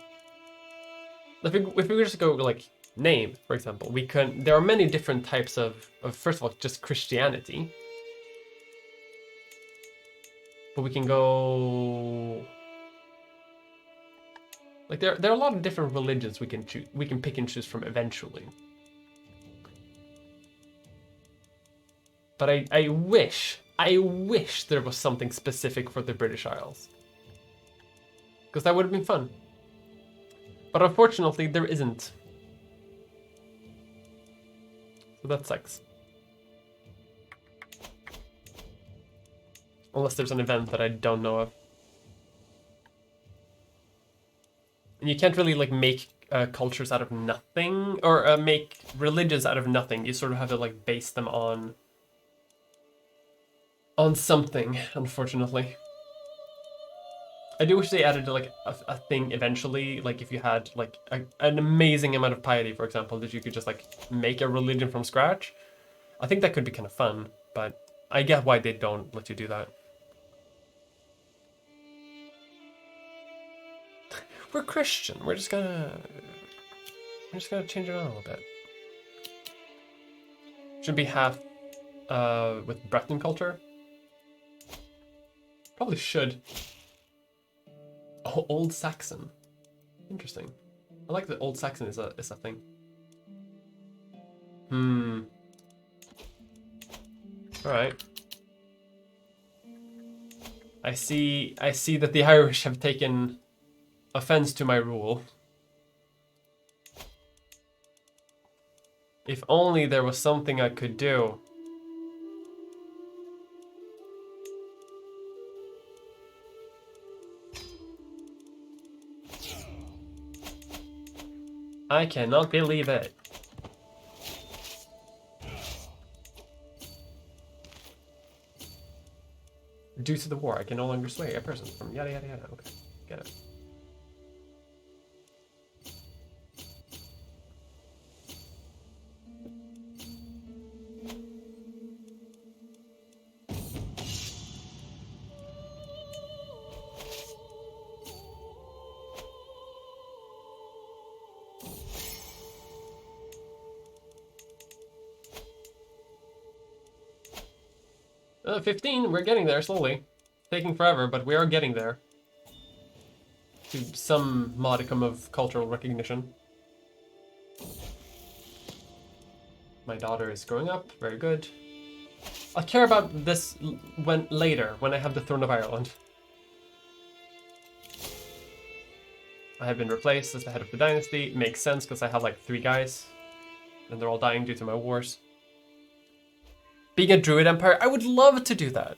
If we just go, like, name, for example, we can... There are many different types of first of all, just Christianity. But we can go... Like, there are a lot of different religions we can pick and choose from eventually. But I wish there was something specific for the British Isles. Because that would have been fun. But unfortunately, there isn't. So that sucks. Unless there's an event that I don't know of. And you can't really, like, make cultures out of nothing, or make religions out of nothing. You sort of have to, like, base them on something, unfortunately. I do wish they added, like, a thing eventually, like, if you had, like, an amazing amount of piety, for example, that you could just, like, make a religion from scratch. I think that could be kind of fun, but I get why they don't let you do that. We're Christian. We're just gonna change it on a little bit. Should be half with Breton culture. Probably should. Oh, Old Saxon. Interesting. I like that Old Saxon is a thing. Alright. I see that the Irish have taken offense to my rule. If only there was something I could do. I cannot believe it. Due to the war, I can no longer sway a person from yada yada yada. Okay, get it. 15, we're getting there slowly. Taking forever, but we are getting there. To some modicum of cultural recognition. My daughter is growing up, very good. I'll care about this later, when I have the Throne of Ireland. I have been replaced as the head of the dynasty. It makes sense because I have like 3 guys. And they're all dying due to my wars. Being a Druid Empire, I would love to do that.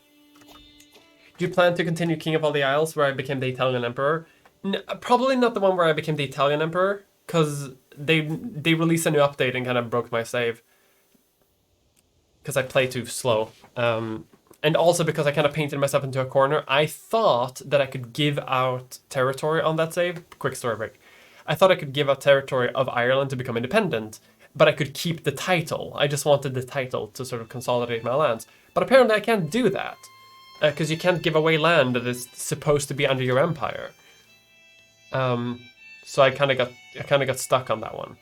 Do you plan to continue King of all the Isles, where I became the Italian Emperor? Probably not the one where I became the Italian Emperor, because they released a new update and kind of broke my save. Because I play too slow. And also because I kind of painted myself into a corner. I thought that I could give out territory on that save. Quick story break. I thought I could give out territory of Ireland to become independent, but I could keep the title. I just wanted the title to sort of consolidate my lands. But apparently I can't do that. Because you can't give away land that is supposed to be under your empire. So I kind of got stuck on that one.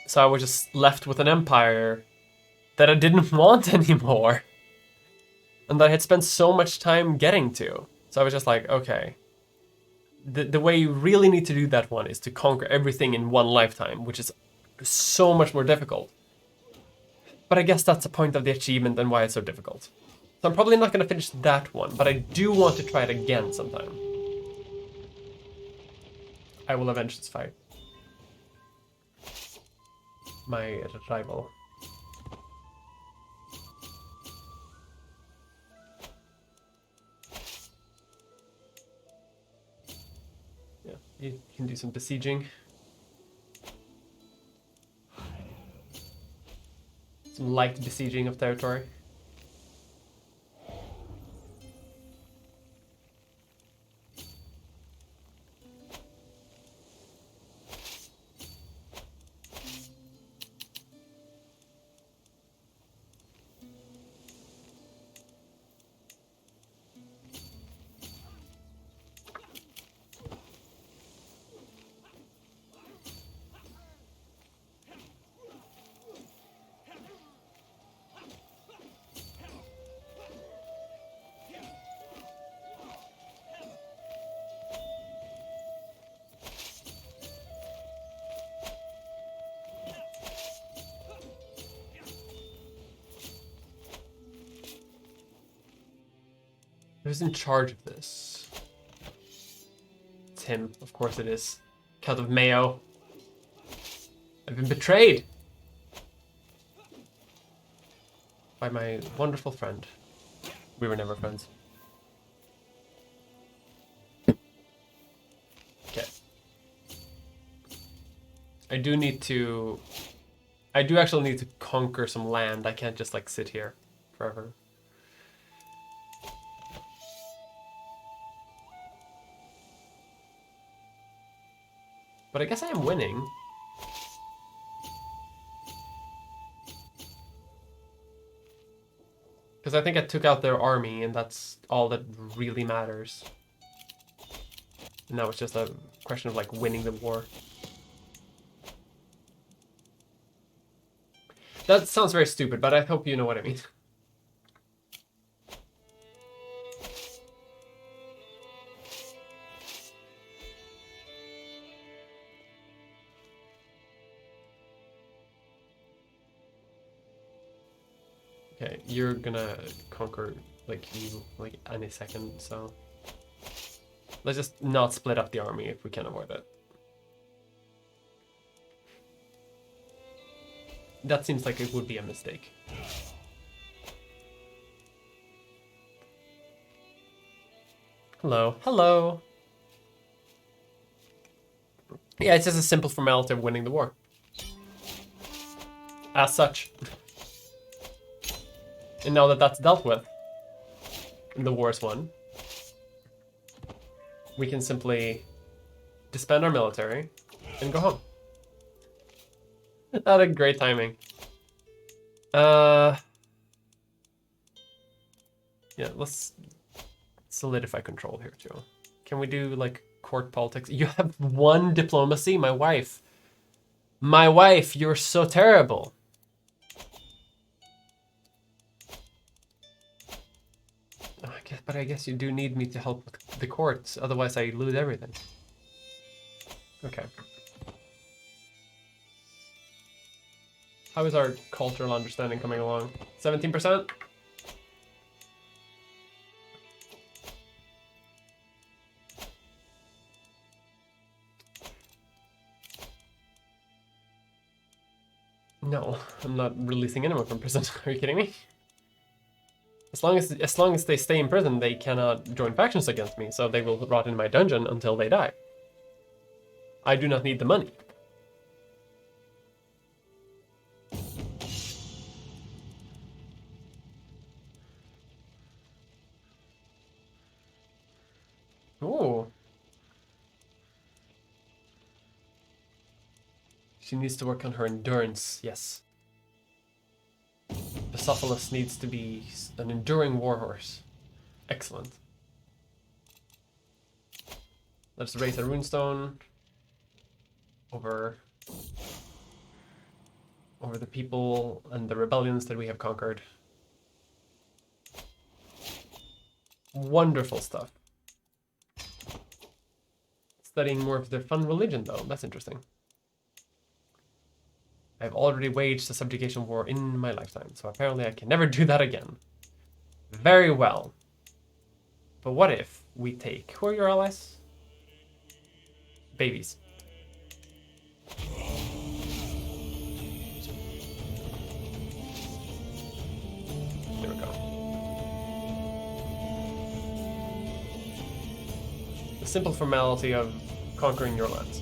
So I was just left with an empire that I didn't want anymore. And that I had spent so much time getting to. So I was just like, okay. The way you really need to do that one is to conquer everything in one lifetime, which is so much more difficult. But I guess that's the point of the achievement and why it's so difficult. So I'm probably not going to finish that one, but I do want to try it again sometime. I will avenge this fight. My rival. Yeah, you can do some besieging. Some light besieging of territory. Who's in charge of this? It's him, of course it is. Count of Mayo. I've been betrayed by my wonderful friend. We were never friends. Okay. I do actually need to conquer some land. I can't just like sit here forever. But I guess I am winning. Because I think I took out their army, and that's all that really matters. And now it's just a question of like winning the war. That sounds very stupid, but I hope you know what I mean. Okay, you're gonna conquer like you like any second, so let's just not split up the army if we can avoid it. That seems like it would be a mistake. Hello, hello. Yeah, it's just a simple formality of winning the war. As such. And now that that's dealt with, and the war is won, we can simply disband our military and go home. Not a great timing. Yeah, let's solidify control here too. Can we do like court politics? You have 1 diplomacy, my wife. My wife, you're so terrible. But I guess you do need me to help with the courts, otherwise I lose everything. Okay. How is our cultural understanding coming along? 17%? No, I'm not releasing anyone from prison. Are you kidding me? As long as they stay in prison, they cannot join factions against me, so they will rot in my dungeon until they die. I do not need the money. Ooh. She needs to work on her endurance, yes. Bucephalus needs to be an enduring warhorse. Excellent. Let's raise a runestone over the people and the rebellions that we have conquered. Wonderful stuff. Studying more of their fun religion, though. That's interesting. I've already waged a subjugation war in my lifetime, so apparently I can never do that again. Very well. But what if we take... Who are your allies? Babies. There we go. The simple formality of conquering your lands.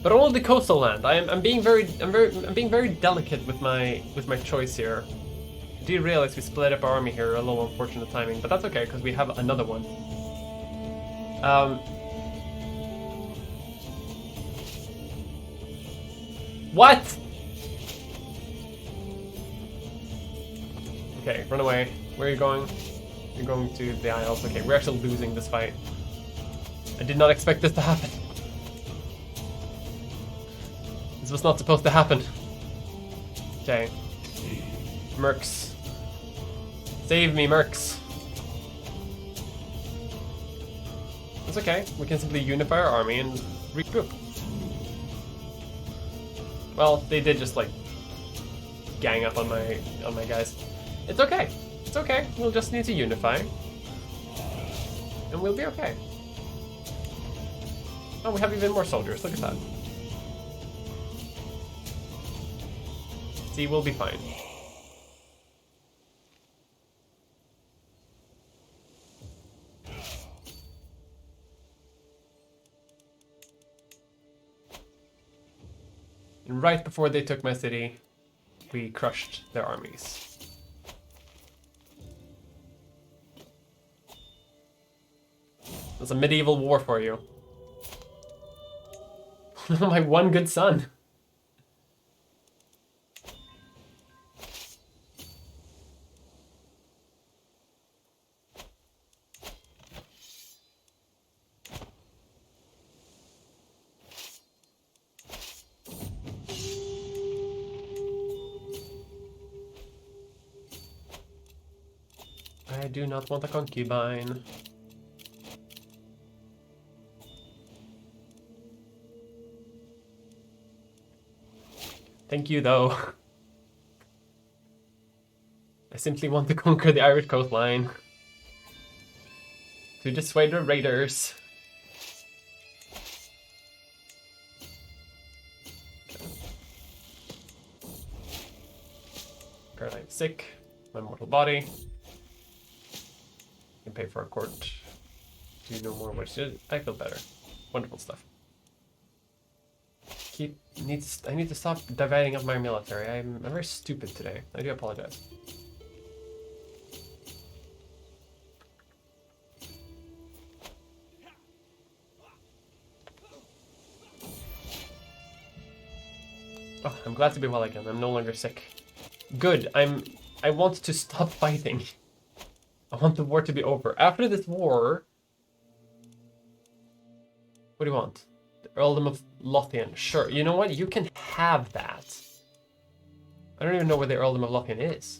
But only the coastal land. I'm being very delicate with my choice here. I do realize we split up our army here, a little unfortunate timing, but that's okay because we have another one. What? Okay, run away. Where are you going? You're going to the Isles. Okay, we're actually losing this fight. I did not expect this to happen. This was not supposed to happen. Okay. Mercs. Save me, Mercs. It's okay. We can simply unify our army and regroup. Well, they did just like gang up on my guys. It's okay. It's okay. We'll just need to unify. And we'll be okay. Oh, we have even more soldiers. Look at that. See, we'll be fine. And right before they took my city, we crushed their armies. That's a medieval war for you. My one good son. I do not want a concubine. Thank you, though. I simply want to conquer the Irish coastline. To dissuade the raiders. Okay. Caroline sick. My mortal body. Can pay for a court. Do no more which I feel better. Wonderful stuff. I need to stop dividing up my military. I'm very stupid today. I do apologize. Oh, I'm glad to be well again. I'm no longer sick. Good. I want to stop fighting. I want the war to be over. After this war... What do you want? The Earldom of Lothian. Sure. You know what? You can have that. I don't even know where the Earldom of Lothian is.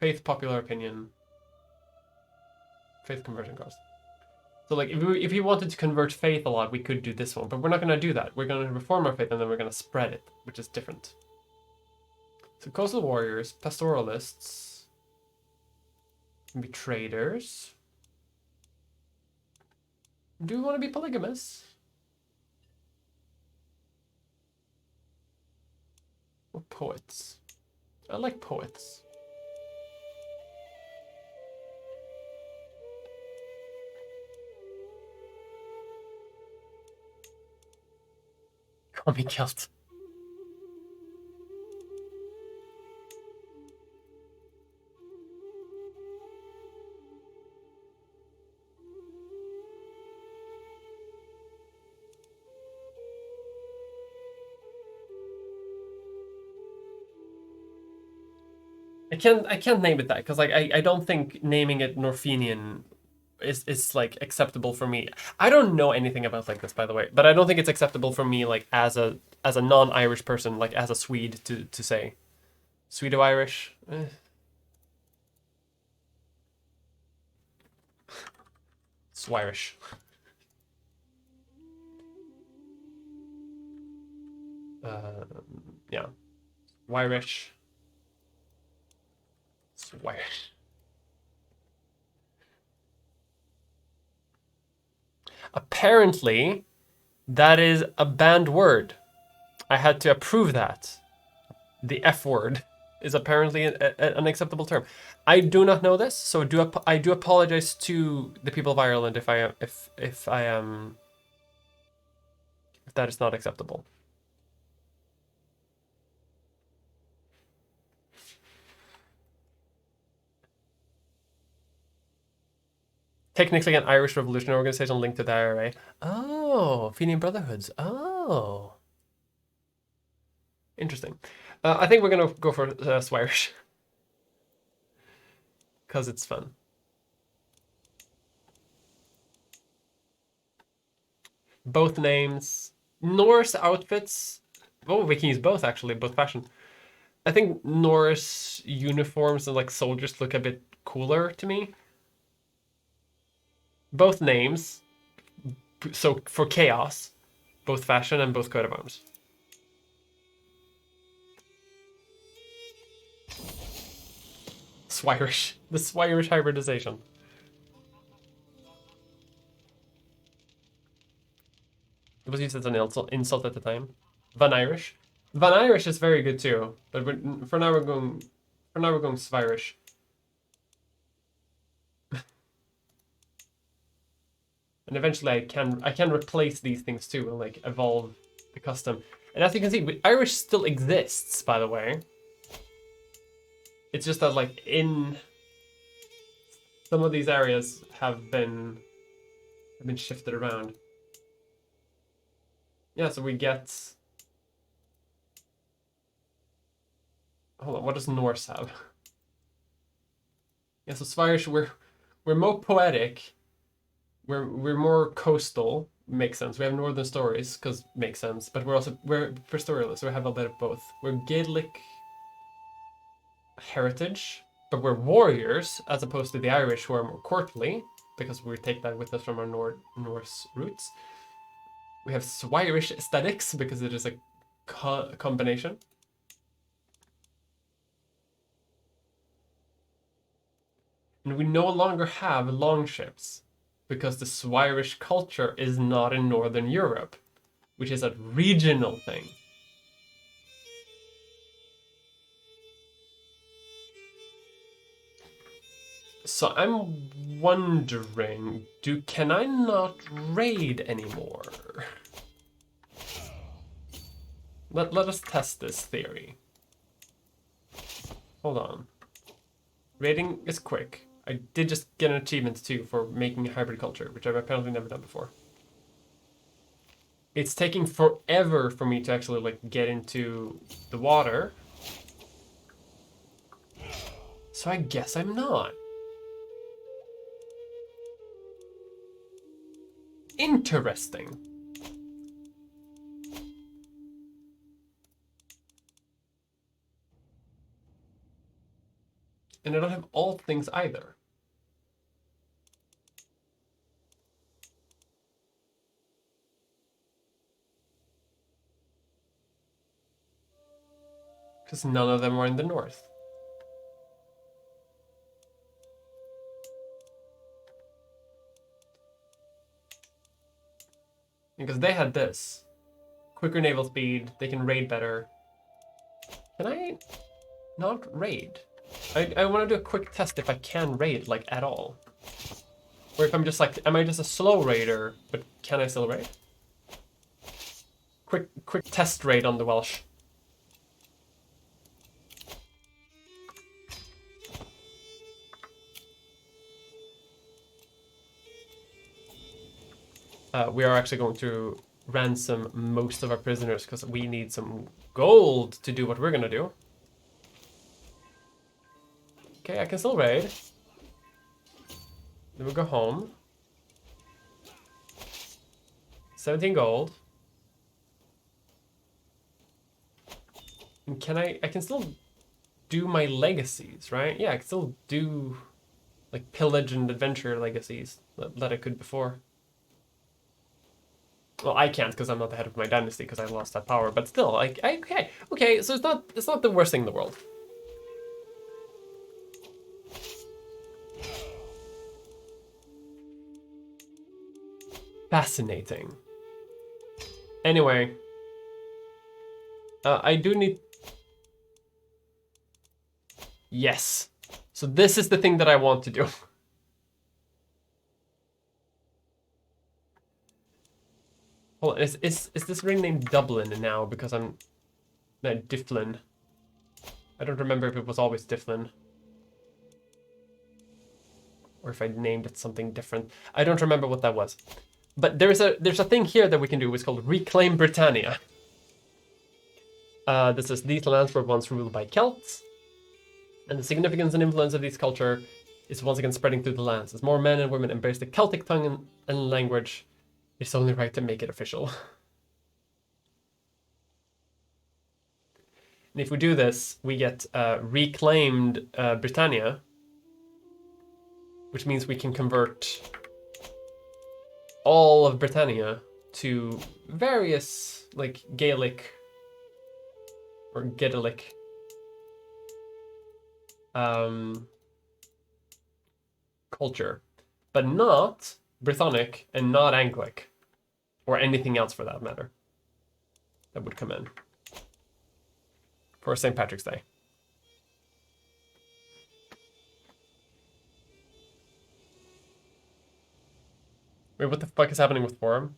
Faith, popular opinion. Faith conversion cost. So like if we wanted to convert faith a lot, we could do this one, but we're not going to do that. We're going to reform our faith and then we're going to spread it, which is different. So coastal warriors, pastoralists, maybe traders. Do we want to be polygamous? Or poets? I like poets. Call me Celt. I can't name it that because like I don't think naming it Norfenian is like acceptable for me. I don't know anything about like this, by the way, but I don't think it's acceptable for me like as a non-Irish person, like as a Swede to say. Swede-Irish. Swirish. Yeah. Wirish. Swirish. Apparently, that is a banned word. I had to approve that. The F word is apparently an acceptable term. I do not know this, so I do apologize to the people of Ireland if that is not acceptable. Technically an Irish revolutionary organization linked to the IRA. Oh, Fenian Brotherhoods. Oh. Interesting. I think we're going to go for Swirish. Because it's fun. Both names. Norse outfits. Oh, we can use both, actually. Both fashion. I think Norse uniforms and like soldiers look a bit cooler to me. Both names. So for chaos. Both fashion and both coat of arms. Swirish. The Swirish hybridization. It was used as an insult at the time. Van Irish. Van Irish is very good too, but for now we're going Swirish. And eventually I can replace these things too and like evolve the custom. And as you can see, Irish still exists, by the way. It's just that like in some of these areas have been shifted around. Yeah, so we get. Hold on, what does Norse have? Yeah, so Swirish, we're more poetic. We're more coastal. Makes sense. We have northern stories because makes sense. But we're pastoralists. So we have a bit of both. We're Gaelic heritage, but we're warriors as opposed to the Irish who are more courtly because we take that with us from our Norse roots. We have Swirish aesthetics because it is a combination. And we no longer have longships because the Swirish culture is not in Northern Europe, which is a regional thing. So I'm wondering, can I not raid anymore? Let us test this theory. Hold on. Raiding is quick. I did just get an achievement too for making a hybrid culture, which I've apparently never done before. It's taking forever for me to actually like get into the water. So I guess I'm not. Interesting. And I don't have all things either. Because none of them are in the north. Because they had this. Quicker naval speed, they can raid better. Can I not raid? I want to do a quick test if I can raid, like, at all. Or if I'm just like, am I just a slow raider, but can I still raid? Quick test raid on the Welsh. We are actually going to ransom most of our prisoners because we need some gold to do what we're gonna do. Okay, I can still raid. Then we go home. 17 gold. And I can still do my legacies, right? Yeah, I can still do like pillage and adventure legacies that I could before. Well, I can't because I'm not the head of my dynasty because I lost that power. But still, like, okay. So it's not the worst thing in the world. Fascinating. Anyway, I do need. Yes. So this is the thing that I want to do. Hold on, is this ring named Dublin now because I'm... No, Difflin. I don't remember if it was always Difflin. Or if I named it something different. I don't remember what that was. But there's a thing here that we can do. It's called Reclaim Britannia. This is these lands were once ruled by Celts. And the significance and influence of this culture is once again spreading through the lands. As more men and women embrace the Celtic tongue and language, it's only right to make it official. And if we do this, we get reclaimed Britannia, which means we can convert all of Britannia to various, like, Gaelic or Gaelic culture, but not Brythonic and not Anglic. Or anything else for that matter that would come in for St. Patrick's Day. Wait, what the fuck is happening with Forum?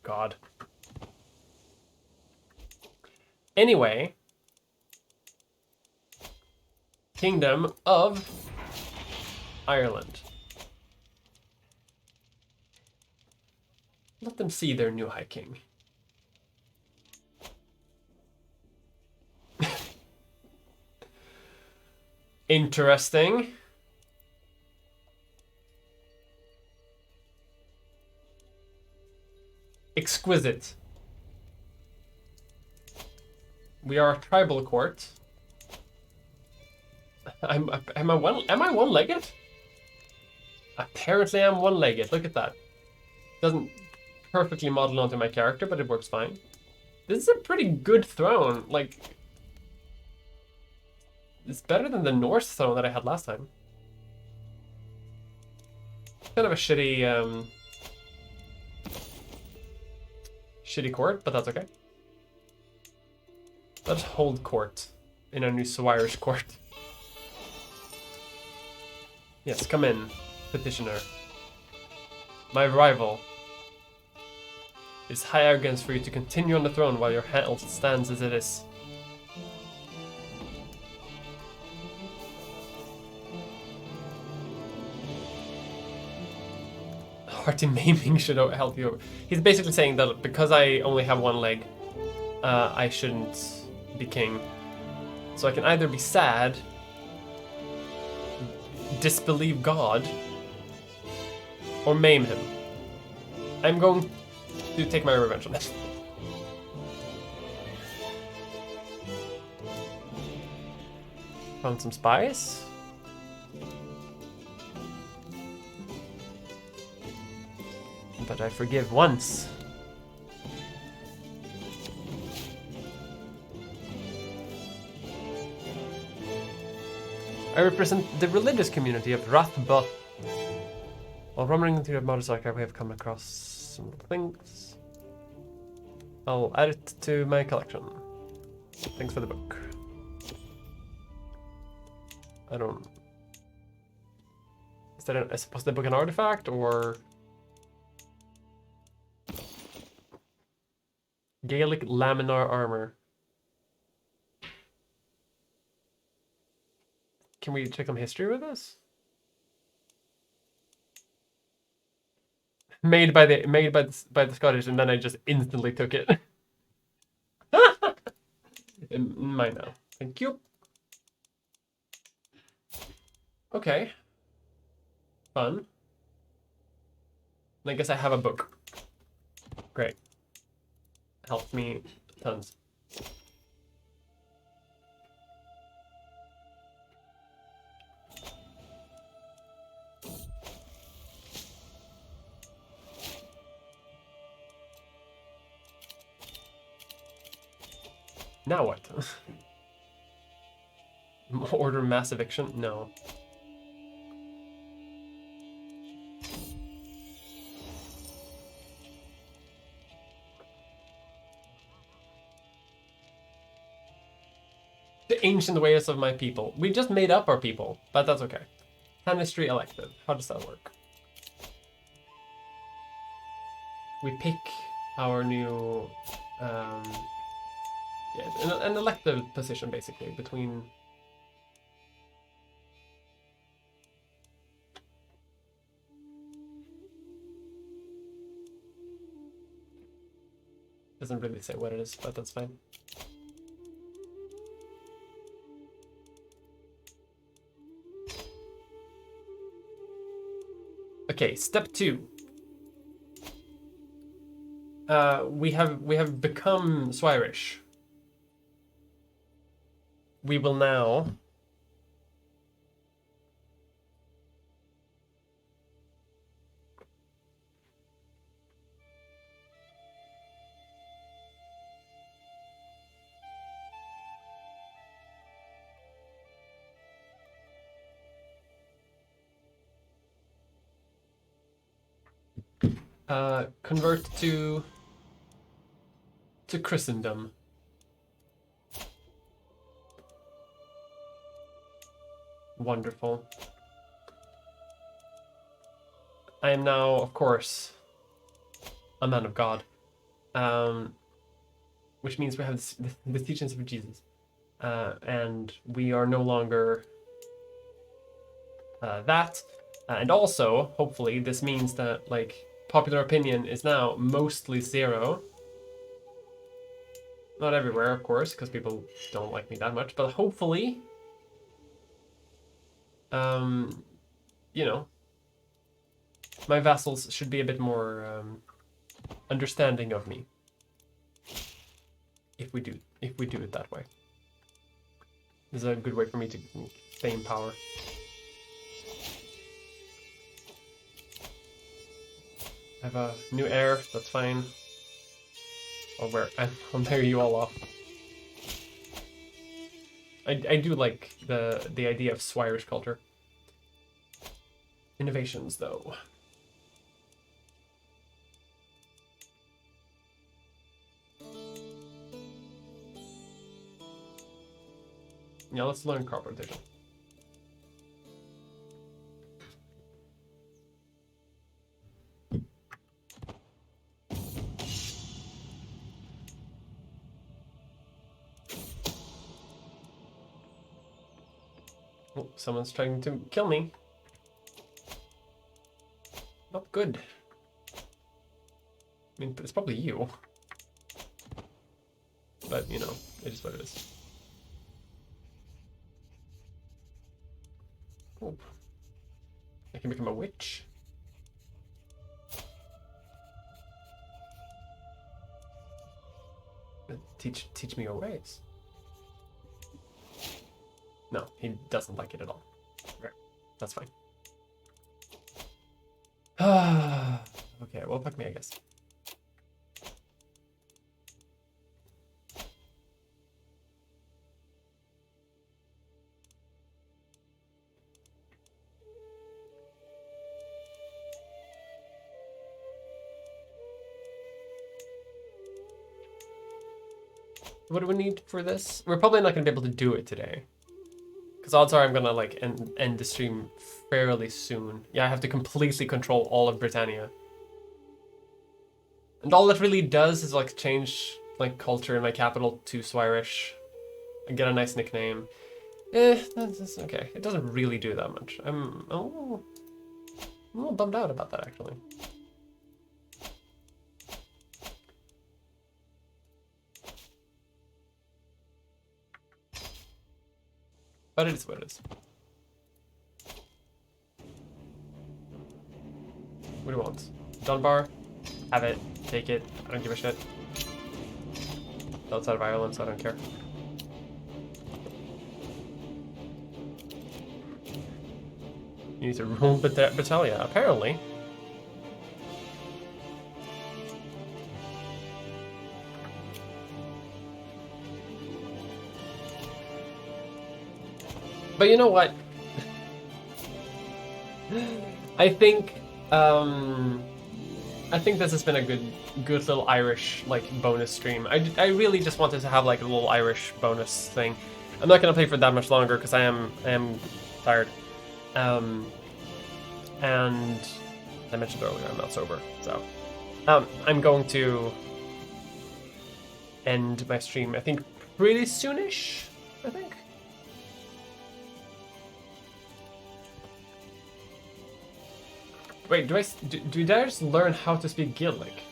God. Anyway. Kingdom of Ireland. Let them see their new High King. Interesting. Exquisite. We are a tribal court. Am I one-legged? Apparently I'm one-legged. Look at that. Doesn't perfectly model onto my character, but it works fine. This is a pretty good throne. Like, it's better than the Norse throne that I had last time. Kind of a shitty, shitty court, but that's okay. Let's hold court in our new Swires court. Yes, come in, petitioner. My rival. It is high arrogance for you to continue on the throne while your health stands as it is. Hearty maiming should help you. He's basically saying that because I only have one leg, I shouldn't be king. So I can either be sad, disbelieve God, or maim him. I'm going to take my revenge on this. Found some spice. But I forgive once. I represent the religious community of Rathbot. While roaming through the motorcycle, we have come across some things. I'll add it to my collection. Thanks for the book. I don't... Is supposed to book an artifact, or... Gaelic laminar armor. Can we check some history with this? Made by the Scottish, and then I just instantly took it. Mine now. Thank you. Okay. Fun. I guess I have a book. Great. Helped me tons. Now what? Order mass eviction? No. The ancient ways of my people. We just made up our people, but that's okay. Chemistry elective. How does that work? We pick our new... yeah, an elective position, basically, between... Doesn't really say what it is, but that's fine. Okay, step 2. We have become Swirish. We will now convert to Christendom. Wonderful. I am now, of course, a man of God, which means we have the teachings of Jesus, and we are no longer that. And also, hopefully, this means that like popular opinion is now mostly 0. Not everywhere, of course, because people don't like me that much, but hopefully, you know, my vassals should be a bit more understanding of me. If we do it that way. This is a good way for me to stay in power. I have a new heir, that's fine. I'll marry you all off. I do like the idea of Swirish culture. Innovations, though. Yeah, let's learn crop rotation. Oh, someone's trying to kill me. Not good. I mean, it's probably you. But, you know, it is what it is. Oh. I can become a witch. Teach me your ways. No, he doesn't like it at all. Right. That's fine. Okay, well, fuck me, I guess. What do we need for this? We're probably not going to be able to do it today. Because odds are I'm going to like end the stream fairly soon. Yeah, I have to completely control all of Britannia. And all that really does is like change like culture in my capital to Swirish and get a nice nickname. That's okay. It doesn't really do that much. I'm a little bummed out about that actually. But it is what it is. What do you want? Dunbar? Have it. Take it. I don't give a shit. It's outside of Ireland, so I don't care. You need to rule Battaglia, apparently. But you know what? I think this has been a good little Irish like bonus stream. I really just wanted to have like a little Irish bonus thing. I'm not gonna play for that much longer because I am tired. And as I mentioned earlier, I'm not sober, so I'm going to end my stream. I think pretty soonish. I think. Wait, did I just learn how to speak Gaelic?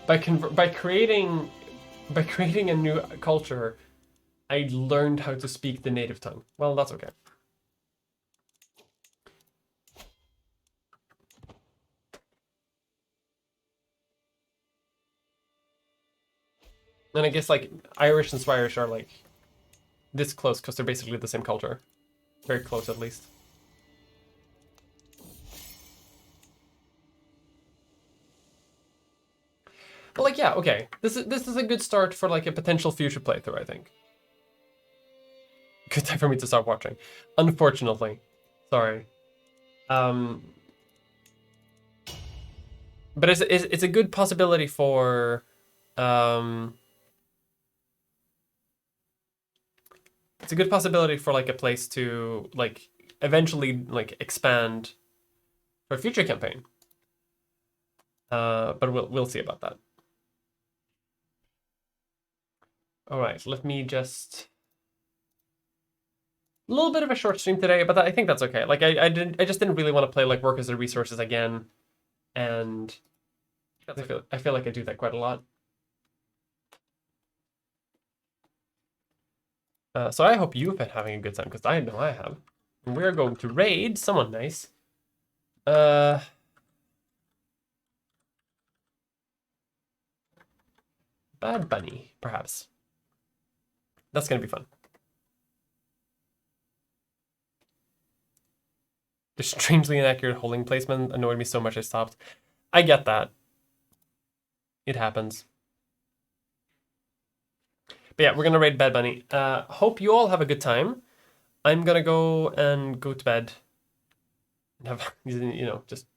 By creating a new culture, I learned how to speak the native tongue. Well, that's okay. And I guess like Irish and Swedish are like this close because they're basically the same culture. Very close at least. But like, yeah, okay. This is a good start for like a potential future playthrough, I think. Good time for me to start watching. Unfortunately. Sorry. But it's a good possibility for it's a good possibility for like a place to like eventually like expand for a future campaign. But we'll see about that. All right, let me just a little bit of a short stream today, but I think that's okay. Like I just didn't really want to play like Work as a Resources again, and I feel like I do that quite a lot. So I hope you've been having a good time because I know I have. And we're going to raid someone nice. Bad Bunny, perhaps. That's gonna be fun. The strangely inaccurate holding placement annoyed me so much I stopped. I get that. It happens. But yeah, we're gonna raid Bad Bunny. Hope you all have a good time. I'm gonna go to bed. And have just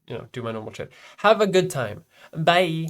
do my normal shit. Have a good time. Bye.